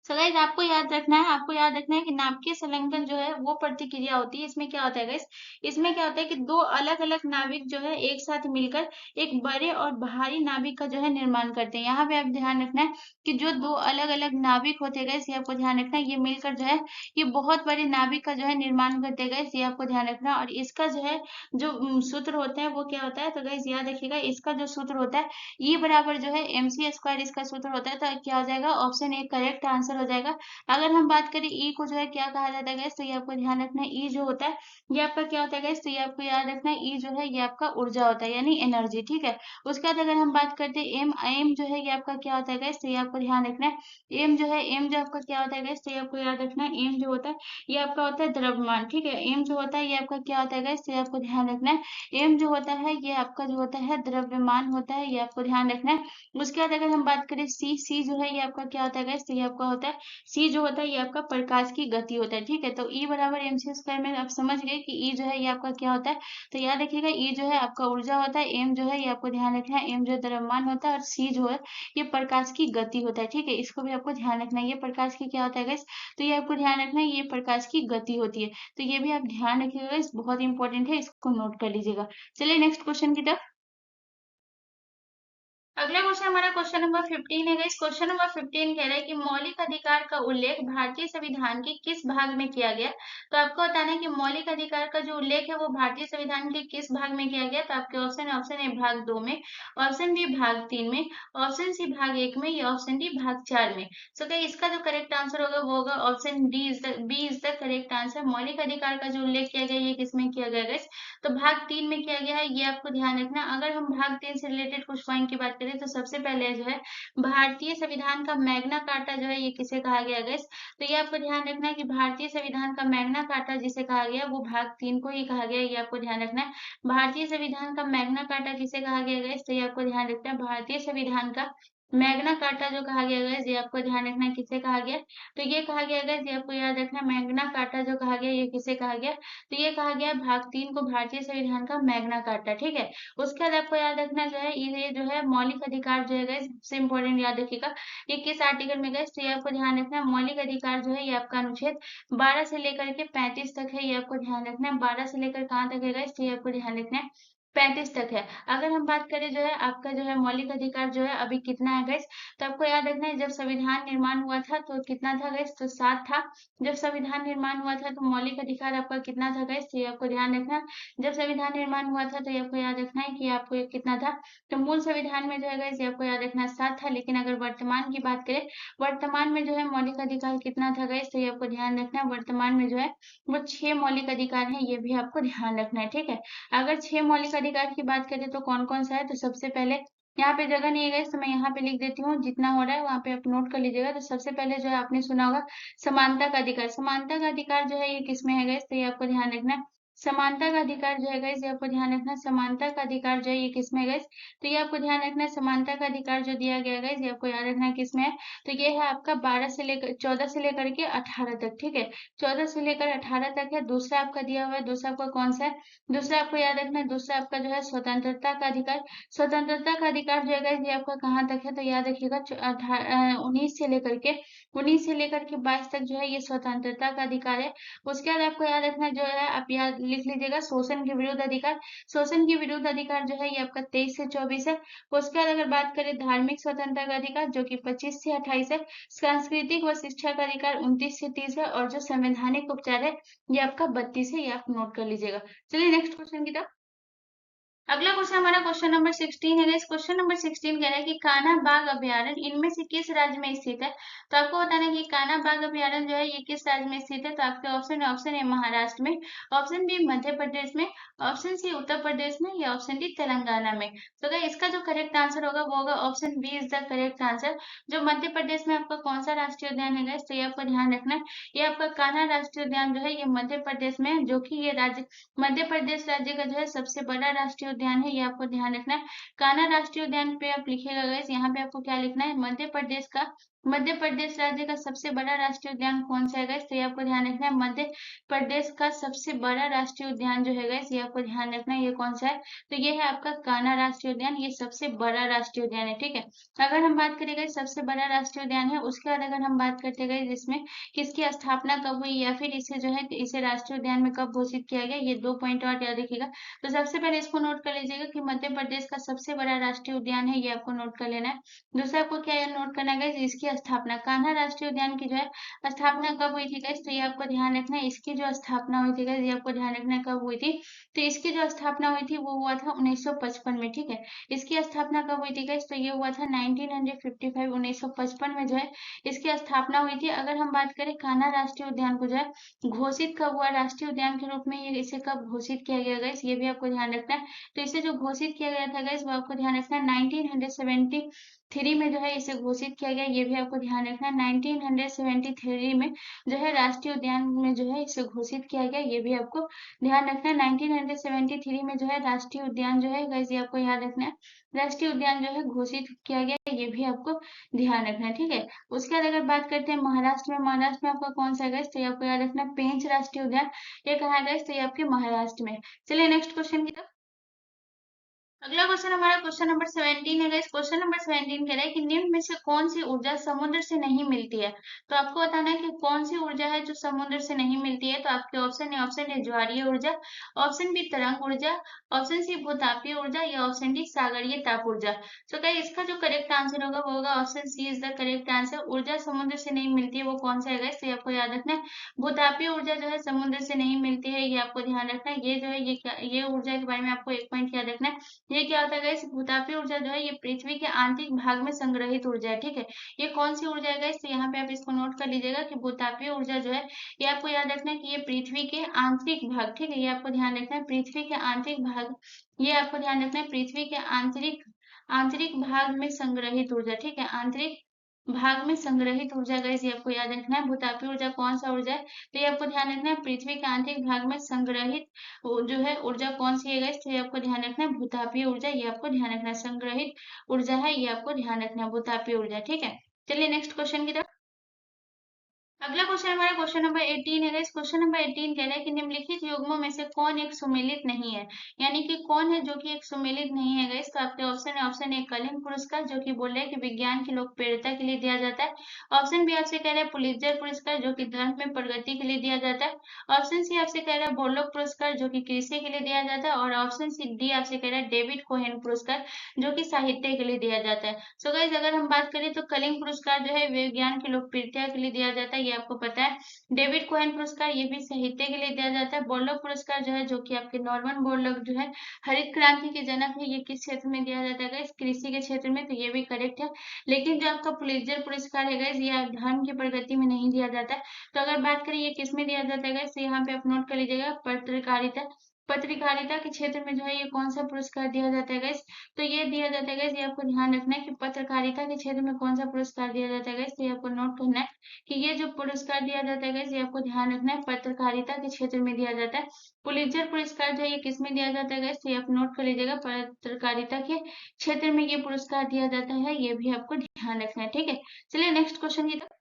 सो गाइस आपको याद रखना है कि नाभिकीय संलग्न जो है वो प्रतिक्रिया होती है। इसमें क्या होता है गाइस, इसमें क्या होता है कि दो अलग अलग नाभिक जो है एक साथ मिलकर एक बड़े और भारी नाभिक का जो है निर्माण करते हैं। यहाँ पे आप ध्यान रखना है कि जो दो अलग अलग नाभिक होते हैं गाइस, ये आपको ध्यान रखना है, ये मिलकर जो है ये बहुत बड़े नाभिक का जो है निर्माण करते हैं गाइस, ये आपको ध्यान रखना है। और इसका जो है जो सूत्र होता है वो क्या होता है, तो गाइस याद रखिएगा इसका जो सूत्र होता है ई बराबर जो है MC स्क्वायर इसका सूत्र होता है। तो क्या हो जाएगा, ऑप्शन ए करेक्ट आंसर हो जाएगा। अगर हम बात करें ई को जो है क्या कहा जाता है गैस, तो ये आपको ध्यान रखना है ई जो होता है ये आपका क्या होता है गैस, तो ये आपको याद रखना है ई जो है ये आपका ऊर्जा होता है यानी एनर्जी। ठीक है, उसके बाद अगर हम बात करते हैं एम, एम जो है ये आपका क्या होता है गैस, तो ये आपको ध्यान रखना है एम जो है एम जो आपका क्या होता है गैस, तो ये आपको याद रखना है एम जो होता है ये आपका होता है द्रव्यमान। ठीक है, एम जो होता है ये आपका क्या होता है गैस, तो ये आपको ध्यान रखना है एम जो होता है ये आपका जो होता है द्रव्यमान होता है, ये आपको ध्यान रखना है। उसके बाद अगर हम बात करें सी, सी जो है ये आपका क्या होता है गैस, तो ये आपका होता है सी जो होता है ये आपका प्रकाश की गति होता है। ठीक है, तो ई बराबर एम सी स्क्वायर में आप समझ गए कि ई जो है ये आपका क्या होता है, तो याद रखिएगा ई जो है आपका ऊर्जा होता है, एम जो है ये आपको ध्यान रखना है एम जो है द्रव्यमान होता है, और सी जो है ये प्रकाश की गति होता है। ठीक है, इसको भी आपको ध्यान रखना है, ये प्रकाश की क्या होता है गैस, तो ये आपको ध्यान रखना है ये प्रकाश की गति होती है। तो ये भी आप ध्यान रखिएगा गाइस, बहुत इंपॉर्टेंट है, इसको नोट कर लीजिएगा। चलिए नेक्स्ट क्वेश्चन की तरफ। अगला क्वेश्चन हमारा क्वेश्चन नंबर 15 है गाइस। क्वेश्चन नंबर 15 कह रहा है कि मौलिक अधिकार का उल्लेख भारतीय संविधान के किस भाग में किया गया। तो आपको बताना है कि मौलिक अधिकार का जो उल्लेख है वो भारतीय संविधान के किस भाग में किया गया। तो आपके ऑप्शन है, ऑप्शन ए भाग 2 में, ऑप्शन बी भाग 3 में, ऑप्शन सी भाग 1 में, या ऑप्शन डी भाग 4 में। सो क्या इसका जो करेक्ट आंसर होगा वो होगा option B is the correct answer. मौलिक अधिकार का जो उल्लेख किया गया ये किसमें किया गया गाइस, तो भाग 3 में क्या गया है ये आपको ध्यान रखना। अगर हम भाग 3 से रिलेटेड कुछ पॉइंट की बात करें तो सबसे पहले जो है भारतीय संविधान का मैग्ना कार्टा जो है ये किसे कहा गया गाइस? तो ये आपको ध्यान रखना है कि भारतीय संविधान का मैग्ना कार्टा जिसे कहा गया वो भाग 3 को ही कहा गया, ये आपको ध्यान रखना है। भारतीय संविधान का मैग्ना कार्टा किसे कहा गया गाइस? तो ये आपको ध्यान रखना है भारतीय संविधान का मैग्ना कार्टा जो कहा गया गाइस ये आपको ध्यान रखना है किसे कहा गया? तो ये कहा गया गाइस ये आपको याद रखना है मैग्ना कार्टा जो कहा गया ये किसे कहा गया? तो ये कहा गया भाग 3 को भारतीय संविधान का मैग्ना कार्टा, ठीक है। उसके बाद आपको याद रखना जो है ये जो है मौलिक अधिकार जो है गाइस सबसे इम्पोर्टेंट याद रखिएगा ये किस आर्टिकल में गाइस? तो ये आपको ध्यान रखना है मौलिक अधिकार जो है ये आपका अनुच्छेद 12 से लेकर के 35 तक है, ये आपको ध्यान रखना है। 12 से लेकर कहाँ तक है गाइस? तो ये आपको ध्यान रखना है 35 तक है। अगर हम बात करें जो है आपका जो है मौलिक अधिकार जो है अभी कितना है गाइस? तो आपको याद रखना है जब संविधान निर्माण हुआ था तो कितना था गाइस? तो 7 था। जब संविधान निर्माण हुआ था तो मौलिक अधिकार आपका कितना था गाइस? तो ये आपको ध्यान रखना है। जब संविधान निर्माण हुआ था तो ये आपको याद रखना है कि आपको ये कितना था? तो मूल संविधान में जो है गाइस ये आपको याद रखना है 7 था। लेकिन अगर वर्तमान की बात करें, वर्तमान में जो है मौलिक अधिकार कितना था गाइस? तो ये आपको ध्यान रखना है वर्तमान में जो है वो 6 मौलिक अधिकार हैं, ये भी आपको ध्यान रखना है, ठीक है। अगर 6 मौलिक अधिकार की बात करें तो कौन-कौन सा है? तो सबसे पहले यहाँ पे जगह नहीं है गाइस तो मैं यहाँ पे लिख देती हूँ, जितना हो रहा है वहाँ पे आप नोट कर लीजिएगा। तो सबसे पहले जो है आपने सुना होगा समानता का अधिकार। समानता का अधिकार जो है ये किसमें है गाइस? तो ये आपको ध्यान रखना है। समानता का अधिकार जो है गाइस ये आपको ध्यान रखना है। समानता का अधिकार जो है ये किसमें है गाइस? तो ये आपको ध्यान रखना है समानता का अधिकार जो दिया गया है गाइस ये आपको याद रखना है किसमें है? तो ये है आपका 14 से लेकर के 18 तक, ठीक है। 14 से लेकर 18 तक है। दूसरा आपका दिया हुआ है, दूसरा आपका कौन सा है? दूसरा आपको याद रखना है, दूसरा आपका जो है स्वतंत्रता का अधिकार। स्वतंत्रता का अधिकार जो है गाइस ये आपका कहाँ तक है? तो याद रखिएगा 19 से लेकर के 22 तक जो है ये स्वतंत्रता का अधिकार है। उसके बाद आपको याद रखना जो है आप याद लिख लीजिएगा शोषण के विरुद्ध अधिकार। शोषण के विरुद्ध अधिकार जो है ये आपका 23 से 24 है। उसके बाद अगर बात करें धार्मिक स्वतंत्रता का अधिकार जो कि 25 से 28 है। सांस्कृतिक व शिक्षा का अधिकार 29 से 30 है। और जो संवैधानिक उपचार है ये आपका 32 है, ये आप नोट कर लीजिएगा। चलिए नेक्स्ट क्वेश्चन की तरफ। अगला क्वेश्चन हमारा क्वेश्चन नंबर 16 है। इस क्वेश्चन नंबर 16 कह रहा है कि कान्हा बाग अभयारण्य इनमें से किस राज्य में स्थित है? तो आपको बताना है कि कान्हा बाग अभयारण्य जो है ये किस राज्य में स्थित है? तो आपके ऑप्शन ए महाराष्ट्र में, ऑप्शन बी मध्य प्रदेश में, ऑप्शन सी उत्तर प्रदेश में या ऑप्शन डी तेलंगाना में। तो अगर इसका जो करेक्ट आंसर होगा वो होगा option B is the correct answer. जो मध्य प्रदेश में आपका कौन सा राष्ट्रीय उद्यान है guys? तो ये आपको ध्यान रखना है। ये आपका कान्हा राष्ट्रीय उद्यान जो है ये मध्य प्रदेश में है, जो कि ये राज्य मध्य प्रदेश राज्य का जो है सबसे बड़ा राष्ट्रीय उद्यान है, ये आपको ध्यान रखना है। कान्हा राष्ट्रीय उद्यान पे आप लिखिएगा गाइस, यहाँ पे आपको क्या लिखना है? मध्य प्रदेश राज्य का सबसे बड़ा राष्ट्रीय उद्यान कौन सा है गाइस? तो ये आपको ध्यान रखना है मध्य प्रदेश का सबसे बड़ा राष्ट्रीय उद्यान जो है गाइस ये आपको ध्यान रखना है ये कौन सा है? तो ये है आपका कान्हा राष्ट्रीय उद्यान, ये सबसे बड़ा राष्ट्रीय उद्यान है, ठीक है। अगर हम बात करें गाइस सबसे बड़ा राष्ट्रीय उद्यान है, उसके बाद अगर हम बात करते गए जिसमें किसकी स्थापना कब हुई या फिर इसे जो है इसे राष्ट्रीय उद्यान में कब घोषित किया गया, ये 2 पॉइंट और याद रखिएगा। तो सबसे पहले इसको नोट कर लीजिएगा कि मध्य प्रदेश का सबसे बड़ा राष्ट्रीय उद्यान है, ये आपको नोट कर लेना है। दूसरा आपको क्या नोट करना है इसकी स्थापना, कान्हा राष्ट्रीय उद्यान की जो है स्थापना कब हुई थी गाइस? तो ये आपको ध्यान रखना है इसकी जो स्थापना हुई थी गाइस ये आपको ध्यान रखना है कब हुई थी? तो इसकी जो स्थापना हुई थी वो हुआ था 1955 में, ठीक है। इसकी स्थापना कब हुई थी गाइस? तो ये हुआ था 1955 1955 में जो है इसकी स्थापना हुई थी। अगर हम बात करें कान्हा राष्ट्रीय उद्यान को जो है घोषित कब हुआ राष्ट्रीय उद्यान के रूप में, ये इसे कब घोषित किया गया गाइस ये भी आपको ध्यान रखना है। तो इसे जो घोषित किया गया था गाइस वो आपको ध्यान रखना है 1973 में जो है इसे घोषित किया गया, ये भी आपको ध्यान रखना है। 1973 में जो है राष्ट्रीय उद्यान में जो है इसे घोषित किया गया, ये भी आपको ध्यान रखना है। 1973 में जो है राष्ट्रीय उद्यान जो है गाइस ये आपको याद रखना है, राष्ट्रीय उद्यान जो है घोषित किया गया, ये भी आपको ध्यान रखना है, ठीक है। उसके बाद अगर बात करते हैं महाराष्ट्र में आपका कौन सा है गाइस? तो ये आपको याद रखना है पेंच राष्ट्रीय उद्यान, ये कहाँ है गाइस? तो ये आपके महाराष्ट्र में। चलिए नेक्स्ट क्वेश्चन की तरफ। अगला क्वेश्चन हमारा क्वेश्चन नंबर 17 है गाइस। क्वेश्चन नंबर 17 कह रहा है कि निम्न में से कौन सी ऊर्जा समुद्र से नहीं मिलती है? तो आपको बताना है कि कौन सी ऊर्जा है जो समुद्र से नहीं मिलती है। तो आपके ऑप्शन ए ज्वारीय ऊर्जा, ऑप्शन बी तरंग ऊर्जा, ऑप्शन सी भूतापीय ऊर्जा या ऑप्शन डी सागरीय ताप ऊर्जा। तो गाइस इसका जो करेक्ट आंसर होगा वो होगा option C is the correct answer. ऊर्जा समुद्र से नहीं मिलती है वो कौन सा है गाइस? तो ये आपको याद रखना है भूतापीय ऊर्जा जो है समुद्र से नहीं मिलती है, ये आपको ध्यान रखना है। ये जो है ये ऊर्जा के बारे में आपको एक पॉइंट याद रखना है, ये क्या होता है गाइस, भूतापीय ऊर्जा जो है ये पृथ्वी के आंतरिक भाग में संग्रहित ऊर्जा है, ठीक है। ये कौन सी ऊर्जा है गाइस, तो यहाँ पे आप इसको नोट कर लीजिएगा कि भूतापीय ऊर्जा जो है ये आपको याद रखना है कि ये पृथ्वी के आंतरिक भाग, ठीक है, ये आपको ध्यान रखना है पृथ्वी के आंतरिक भाग, ये आपको ध्यान रखना है पृथ्वी के आंतरिक आंतरिक भाग में संग्रहित ऊर्जा, ठीक है, आंतरिक भाग में संग्रहित ऊर्जा गाइस ये आपको याद रखना है। भूतापीय ऊर्जा कौन सा ऊर्जा है, तो ये आपको ध्यान रखना है पृथ्वी के आंतरिक भाग में संग्रहित जो है ऊर्जा कौन सी है गाइस, तो ये आपको ध्यान रखना है भूतापीय ऊर्जा, ये आपको ध्यान रखना है संग्रहित ऊर्जा है, ये आपको ध्यान रखना है भूतापीय ऊर्जा, ठीक है। चलिए नेक्स्ट क्वेश्चन की तरफ। अगला क्वेश्चन हमारा क्वेश्चन नंबर 18 है। इस क्वेश्चन नंबर 18 कह रहा है कि निम्नलिखित युग्मों में से कौन एक सुमेलित नहीं है, यानी कि कौन है जो कि एक सुमेलित नहीं है गाइस। तो आपके ऑप्शन है, ऑप्शन ए कलिंग पुरस्कार जो कि बोल रहे हैं कि विज्ञान की लोकप्रियता के लिए दिया जाता है। ऑप्शन बी आपसे कह रहा है पुलित्जर पुरस्कार जो कि धर्म में प्रगति के लिए दिया जाता है। ऑप्शन सी आपसे कह रहा है बोर्लोग पुरस्कार जो कि कृषि के लिए दिया जाता है। और ऑप्शन सी डी आपसे कह रहा है डेविड कोहेन पुरस्कार जो कि साहित्य के लिए दिया जाता है। सो गाइस अगर हम बात करें तो कलिंग पुरस्कार जो है विज्ञान की लोकप्रियता के लिए दिया जाता है, ये आपको पता है। डेविड कोहेन पुरस्कार ये भी साहित्य के लिए दिया जाता है। बोर्लॉग पुरस्कार जो है जो कि आपके नॉर्मन बोर्लॉग जो है हरित क्रांति के जनक है, ये किस क्षेत्र में दिया जाता है गाइस, कृषि के क्षेत्र में, तो ये भी करेक्ट है। लेकिन जो आपका पुलित्जर पुरस्कार है गाइस ये धर्म की प्रगति में नहीं दिया जाता है। तो अगर बात करें ये किस में दिया जाता है गाइस, तो यहाँ पे आप नोट कर लीजिएगा पत्रकारिता, पत्रकारिता के क्षेत्र में जो है ये कौन सा पुरस्कार दिया जाता है गाइस, तो ये दिया जाता है गाइस, ये आपको ध्यान रखना है कि पत्रकारिता के क्षेत्र में कौन सा पुरस्कार दिया जाता है गाइस, तो ये आपको नोट करना है कि ये जो पुरस्कार दिया जाता है गाइस ये आपको ध्यान रखना है पत्रकारिता के क्षेत्र में दिया जाता है। पुलित्जर पुरस्कार जो है ये किस में दिया जाता है गाइस, तो ये आप नोट कर लीजिएगा पत्रकारिता के क्षेत्र में ये पुरस्कार दिया जाता है, ये भी आपको ध्यान रखना है, ठीक है। चलिए नेक्स्ट क्वेश्चन की तरफ।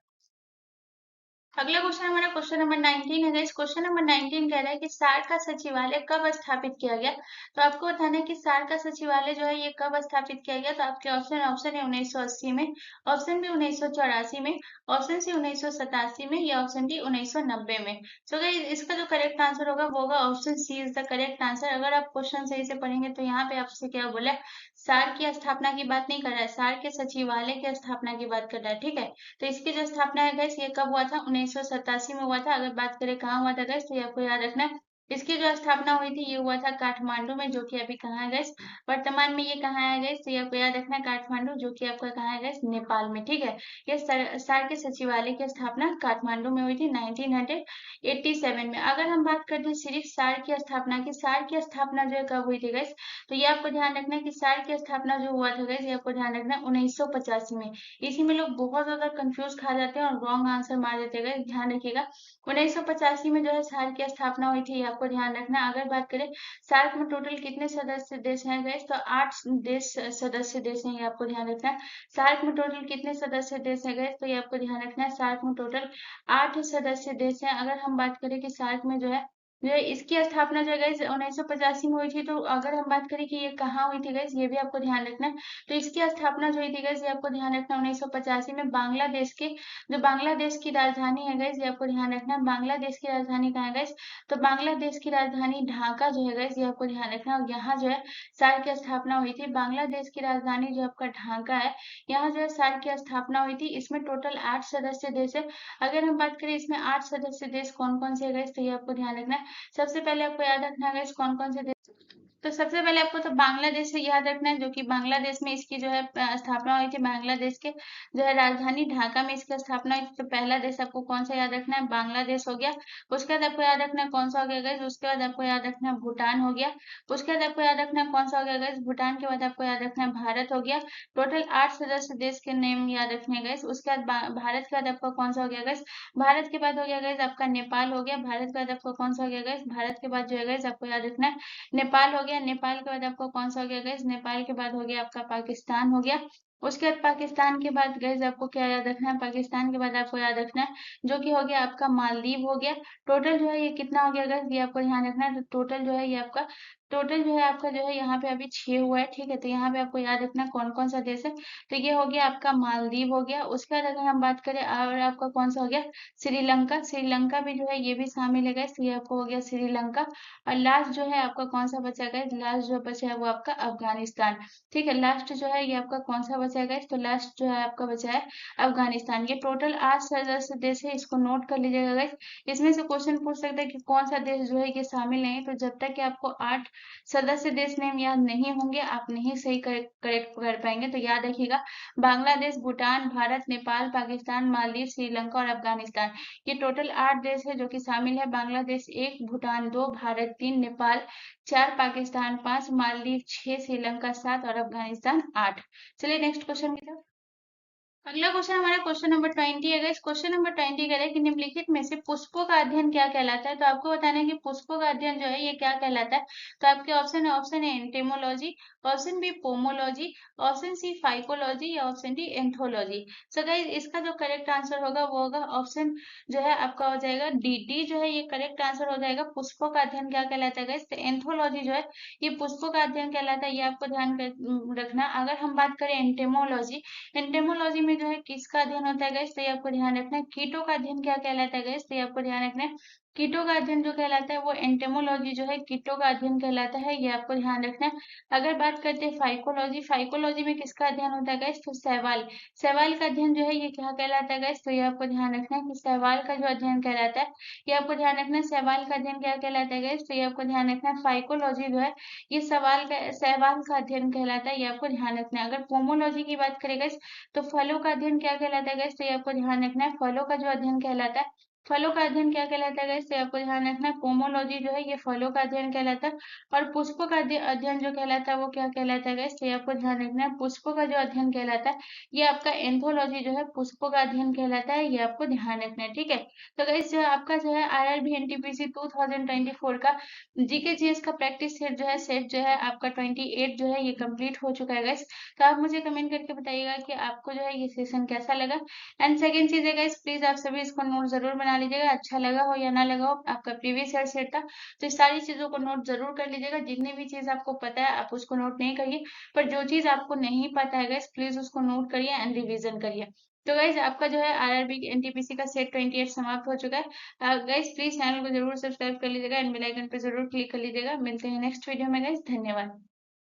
अगला क्वेश्चन हमारा क्वेश्चन नंबर 19 है गाइस। क्वेश्चन नंबर 19 कह रहा है कि सार का सचिवालय कब स्थापित किया गया। तो आपको बताना है कि सार का सचिवालय जो है ये कब स्थापित किया गया। तो आपके ऑप्शन ऑप्शन है 1980 में, ऑप्शन बी 1984 में, ऑप्शन सी 1987 में, या ऑप्शन डी 1990 में। सो गाइस इसका जो करेक्ट आंसर होगा वो होगा option C is the correct answer. अगर आप क्वेश्चन सही से पढ़ेंगे तो यहाँ पे आपसे क्या बोला, सार की स्थापना की बात नहीं कर रहा है, सार के सचिवालय की स्थापना की बात कर रहा है, ठीक है। तो इसकी जो स्थापना है गैस ये कब हुआ था, 1987 में हुआ था। अगर बात करें कहाँ हुआ था गैस, तो ये आपको याद रखना है इसकी जो स्थापना हुई थी ये हुआ था काठमांडू में, जो कि अभी कहाँ है गैस, वर्तमान में ये कहाँ है गैस, तो ये आपको याद रखना है काठमांडू जो कि आपका कहाँ है गैस, नेपाल में, ठीक है। ये सार के सचिवालय की स्थापना काठमांडू में हुई थी 1987 में। अगर हम बात करते हैं सिर्फ सार की स्थापना की, सार की स्थापना जो है कब हुई थी गैस, तो ये आपको ध्यान रखना है कि सार की स्थापना जो हुआ था गैस ये आपको ध्यान रखना है 1985 में। इसी में लोग बहुत ज्यादा कंफ्यूज खा जाते हैं और रॉन्ग आंसर मार देते हैं, ध्यान रखिएगा। 1985 में जो है सार्क की स्थापना हुई थी, ये आपको ध्यान रखना है। अगर बात करें सार्क में टोटल कितने सदस्य देश हैं गैस, तो 8 देश सदस्य देश हैं, ये आपको ध्यान रखना है। सार्क में टोटल कितने सदस्य देश हैं गैस, तो ये आपको ध्यान रखना है सार्क में टोटल 8 सदस्य देश हैं। अगर हम बात करें कि सार्क में जो है इसकी स्थापना जो है गाइस 1985 में हुई थी, तो अगर हम बात करें कि ये कहाँ हुई थी गाइस, ये भी आपको ध्यान रखना है। तो इसकी स्थापना जो हुई थी गाइस ये आपको ध्यान रखना 1985 में बांग्लादेश के, जो बांग्लादेश की राजधानी है गाइस ये आपको ध्यान रखना है। बांग्लादेश की राजधानी कहाँ है गाइस, तो बांग्लादेश की राजधानी ढाका जो है गाइस ये आपको ध्यान रखना है। और यहाँ जो है सार्क की स्थापना हुई थी, बांग्लादेश की राजधानी जो आपका ढाका है, यहाँ जो है सार्क की स्थापना हुई थी। इसमें टोटल 8 सदस्य देश है। अगर हम बात करें इसमें 8 सदस्य देश कौन कौन से है गाइस, तो ये आपको ध्यान रखना है। सबसे पहले आपको याद रखना है गाइस कौन कौन से देश, तो सबसे पहले आपको तो बांग्लादेश से याद रखना है, जो कि बांग्लादेश में इसकी जो है स्थापना हुई थी। बांग्लादेश के जो है राजधानी ढाका में इसकी स्थापना हुई थी। तो पहला देश आपको कौन सा याद रखना है, बांग्लादेश हो गया। उसके बाद आपको याद रखना है कौन सा हो गया गाइस, उसके बाद आपको याद रखना है भूटान हो गया। उसके बाद आपको याद रखना है कौन सा हो गया गाइस, भूटान के बाद आपको याद रखना है भारत हो गया। टोटल 8 सदस्य देश के नेम याद रखने हैं गाइस। उसके बाद भारत के बाद आपका कौन सा हो गया गाइस, भारत के बाद हो गया गाइस आपका नेपाल हो गया। भारत के बाद आपका कौन सा हो गया गाइस, भारत के बाद जो है गाइस आपको याद रखना है नेपाल हो गया। नेपाल के बाद आपको कौन सा हो गया गाइस, नेपाल के बाद हो गया आपका पाकिस्तान हो गया। उसके बाद पाकिस्तान के बाद गाइस आपको क्या याद रखना है, पाकिस्तान के बाद आपको याद रखना है जो कि हो गया आपका मालदीव हो गया। टोटल जो है ये कितना हो गया गाइस, ये आपको ध्यान रखना है। तो टोटल जो है ये आपका, टोटल जो है आपका जो है यहाँ पे अभी 6 हुआ है, ठीक है। तो यहाँ पे आपको याद रखना कौन कौन सा देश है, तो ये हो गया आपका मालदीव हो गया। उसके बाद अगर हम बात करें और आपका कौन सा हो गया, श्रीलंका, श्रीलंका भी जो है ये भी शामिल है गाइस, तो ये आपको हो गया श्रीलंका। और लास्ट जो है आपका कौन सा बचा गाइस, लास्ट जो बचा है वो आपका अफगानिस्तान, ठीक है। लास्ट जो है ये आपका कौन सा बचा है गाइस, तो लास्ट जो है आपका बचा है अफगानिस्तान। ये टोटल 8 सदस्य देश है, इसको नोट कर लीजिएगा गाइस। इसमें से क्वेश्चन पूछ सकता है कि कौन सा देश जो है ये शामिल नहीं है, तो जब तक कि आपको 8 सदस्य देश नेम याद नहीं होंगे, आप नहीं सही करेक्ट कर पाएंगे, तो याद रखिएगा बांग्लादेश, भूटान, भारत, नेपाल, पाकिस्तान, मालदीव, श्रीलंका और अफगानिस्तान। ये टोटल 8 देश है जो कि शामिल है। बांग्लादेश 1, भूटान 2, भारत 3, नेपाल 4, पाकिस्तान 5, मालदीव 6, श्रीलंका 7 और अफगानिस्तान 8। चलिए नेक्स्ट क्वेश्चन की तरफ। अगला क्वेश्चन हमारा क्वेश्चन नंबर 20 है गाइस। क्वेश्चन नंबर 20 कह रहा है कि निम्नलिखित में से पुष्पों का अध्ययन क्या कहलाता है। तो आपको बताना है कि पुष्पों का अध्ययन जो है ये क्या कहलाता है। तो आपके ऑप्शन है entomology, option B pomology, option C phycology या option D anthology. So guys इसका जो करेक्ट आंसर होगा वो होगा ऑप्शन जो है आपका हो जाएगा डी। डी जो है ये करेक्ट आंसर हो जाएगा। पुष्पों का अध्ययन क्या कहलाता है गाइस, तो एंथोलॉजी जो है ये पुष्पों का अध्ययन कहलाता है। ये आपको ध्यान रखना। अगर हम बात करें एंटेमोलॉजी, एंटेमोलॉजी में जो है किसका अध्ययन होता है गाइस, तो ये आपको ध्यान रखना है। कीटों का अध्ययन क्या कहलाता है गाइस, तो ये आपको ध्यान रखना है। कीटों का अध्ययन जो कहलाता है वो एंटेमोलॉजी जो है कीटों का अध्ययन कहलाता है, ये आपको ध्यान रखना है। अगर बात करते हैं फाइकोलॉजी, फाइकोलॉजी में किसका अध्ययन होता है गाइस, तो शैवाल, शैवाल का अध्ययन जो है ये क्या कहलाता है गाइस, तो ये आपको ध्यान रखना है कि शैवाल का जो अध्ययन कहलाता है ये आपको ध्यान रखना है। शैवाल का अध्ययन क्या कहलाता है गाइस, तो ये आपको ध्यान रखना है। फाइकोलॉजी जो है ये शैवाल का अध्ययन कहलाता है, ये आपको ध्यान रखना है। अगर पोमोलॉजी की बात करें गाइस, तो फलों का अध्ययन क्या कहलाता है गाइस, तो ये आपको ध्यान रखना है। फलों का जो अध्ययन कहलाता है, फलों का अध्ययन क्या कहलाता है गाइस, तो ये आपको ध्यान रखना है। पोमोलॉजी जो है ये फलों का अध्ययन कहलाता है। और पुष्पों का अध्ययन जो कहलाता है वो क्या कहलाता है गाइस, तो ये आपको ध्यान रखना है। पुष्पों का जो अध्ययन कहलाता है ये आपका एंथोलॉजी जो है पुष्पों का अध्ययन कहलाता है, ये आपको ध्यान रखना है। ठीक है, तो गाइस जो आपका जो है आरआरबी एनटीपीसी 2024 का जीके जीएस का प्रैक्टिस सेट जो है आपका 28 जो है ये कंप्लीट हो चुका है गाइस। तो आप मुझे कमेंट करके बताइएगा कि आपको जो है ये सेशन कैसा लगा। एंड सेकंड चीज है गाइस, प्लीज आप सभी इसको नोट जरूर बना लीजिएगा, अच्छा लगा हो या ना लगा हो, आपका प्रीवियस ईयर सेट था तो इस सारी चीजों को नोट जरूर कर लीजिएगा। जितनी भी चीज आपको पता है आप उसको नोट नहीं करिए, पर जो चीज आपको नहीं पता है गाइस प्लीज उसको नोट करिए एंड रिविजन करिए। तो गाइज आपका जो है आरआरबी एनटीपीसी का सेट 28 समाप्त हो चुका है। गाइज प्लीज चैनल को जरूर सब्सक्राइब कर लीजिएगा एंड बेल आइकन पे जरूर क्लिक कर लीजिएगा। मिलते हैं नेक्स्ट वीडियो में गाइज, धन्यवाद।